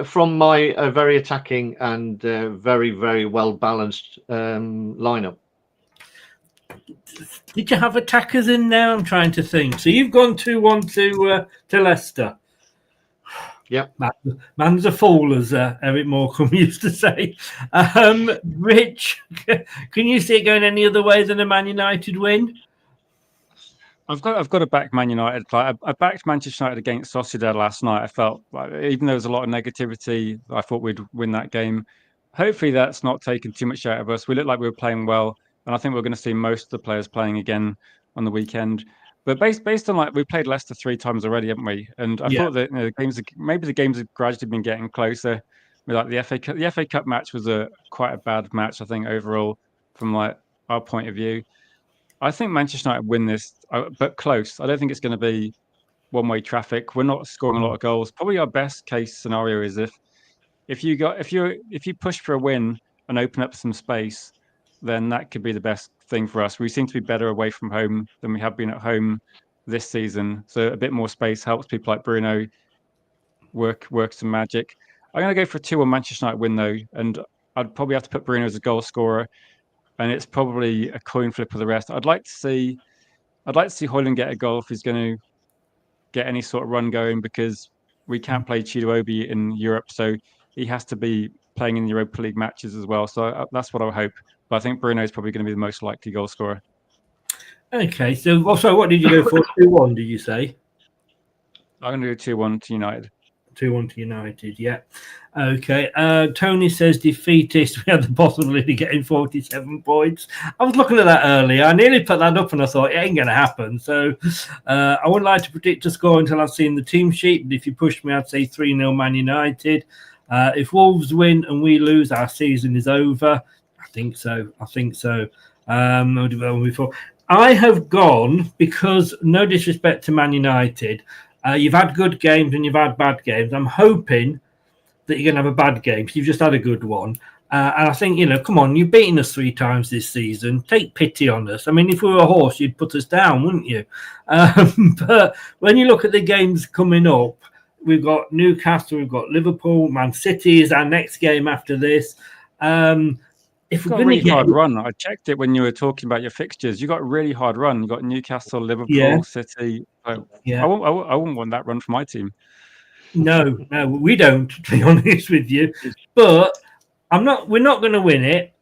From my very attacking and very, very well balanced lineup. Did you have attackers in there? I'm trying to think. So you've gone 2-1 to Leicester. Yep. Man's a fool, as Eric Morecambe used to say. Rich, can you see it going any other way than a Man United win? I've got to back Man United. Like I backed Manchester United against Sociedad last night. I felt like, even though there was a lot of negativity, I thought we'd win that game. Hopefully that's not taken too much out of us. We looked like we were playing well, and I think we're going to see most of the players playing again on the weekend. But based on we played Leicester 3 times already, haven't we? And I thought that the games have gradually been getting closer. Like the FA Cup match was quite a bad match, I think, overall from our point of view. I think Manchester United win this, but close. I don't think it's going to be one-way traffic. We're not scoring a lot of goals. Probably our best case scenario is if you push for a win and open up some space, then that could be the best thing for us. We seem to be better away from home than we have been at home this season. So a bit more space helps people like Bruno work some magic. I'm going to go for a 2-1 Manchester United win, though. And I'd probably have to put Bruno as a goal scorer. And it's probably a coin flip for the rest. I'd like to see Højlund get a goal if he's going to get any sort of run going, because we can't play Chido-Obi in Europe. So he has to be playing in Europa League matches as well. So that's what I hope. But I think Bruno is probably going to be the most likely goal scorer. Okay, so also, what did you go for? 2-1, did you say? I'm going to do 2-1 to United. 2-1 to United, yeah. Okay. Tony says defeatist. We had the possibility of getting 47 points. I was looking at that earlier. I nearly put that up and I thought it ain't going to happen. So I wouldn't like to predict a score until I've seen the team sheet. But if you push me, I'd say 3-0 Man United. If Wolves win and we lose, our season is over. I think so. Before. I have gone, because no disrespect to Man United, you've had good games and you've had bad games. I'm hoping that you're going to have a bad game. You've just had a good one. And I think, come on, you've beaten us 3 times this season. Take pity on us. I mean, if we were a horse, you'd put us down, wouldn't you? But when you look at the games coming up, we've got Newcastle, we've got Liverpool, Man City is our next game after this. If You've got a really hard run. I checked it when you were talking about your fixtures. You got a really hard run. You got Newcastle, Liverpool, City. I wouldn't want that run for my team. No, we don't, to be honest with you. But we're not going to win it.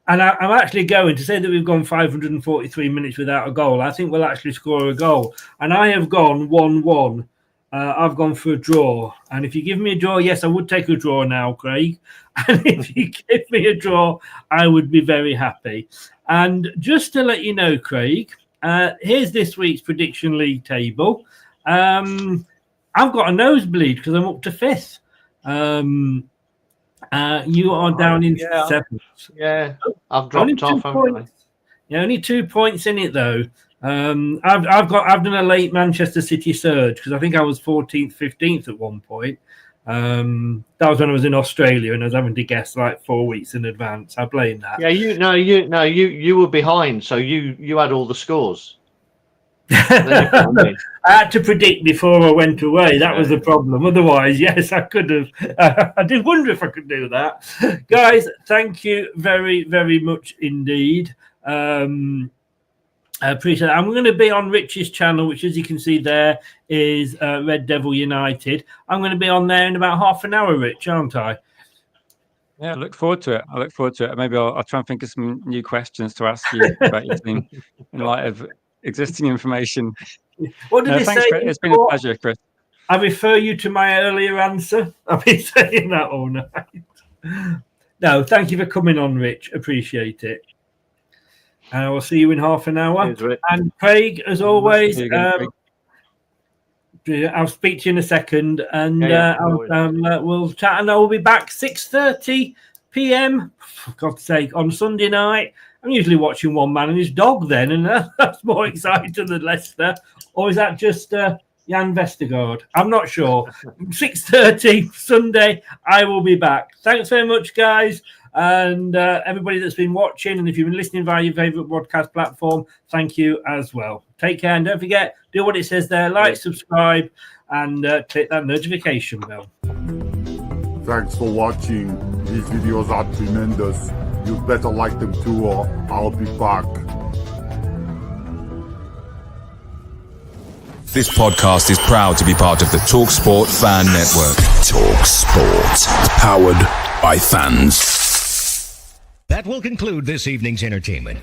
And I'm actually going to say that we've gone 543 minutes without a goal. I think we'll actually score a goal. And I have gone 1-1. I've gone for a draw. And if you give me a draw, yes, I would take a draw now, Craig. And if you give me a draw, I would be very happy. And just to let you know, Craig, here's this week's prediction league table. I've got a nosebleed because I'm up to 5th. You are down in 7th. Yeah, I've dropped off. Only 2 points in it, though. I've done a late Manchester City surge because I think I was 14th, 15th at one point. That was when I was in Australia and I was having to guess like 4 weeks in advance. I blame that. Yeah, you were behind, so you had all the scores. I had to predict before I went away. That was the problem. Otherwise, yes, I could have. I did wonder if I could do that. Guys, thank you very, very much indeed. I appreciate it. I'm going to be on Rich's channel, which, as you can see there, is Red Devil United. I'm going to be on there in about half an hour, Rich, aren't I? Yeah, I look forward to it. Maybe I'll try and think of some new questions to ask you about your team in light of existing information. What did they say? Chris. It's been a pleasure, Chris. I refer you to my earlier answer. I've been saying that all night. No, thank you for coming on, Rich. Appreciate it. And I will see you in half an hour. And Craig, as always, I'll speak to you in a second, and we'll chat. And I will be back 6:30 p.m. For God's sake, on Sunday night. I'm usually watching One Man and His Dog then, and that's more exciting than Leicester. Or is that just Jan Vestergaard? I'm not sure. 6:30 Sunday, I will be back. Thanks very much, guys. And everybody that's been watching, and if you've been listening via your favourite broadcast platform, thank you as well. Take care, and don't forget, do what it says there, like, subscribe, and click that notification bell. Thanks for watching. These videos are tremendous. You better like them too, or I'll be back. This podcast is proud to be part of the TalkSport Fan Network. TalkSport. Powered by fans. That will conclude this evening's entertainment.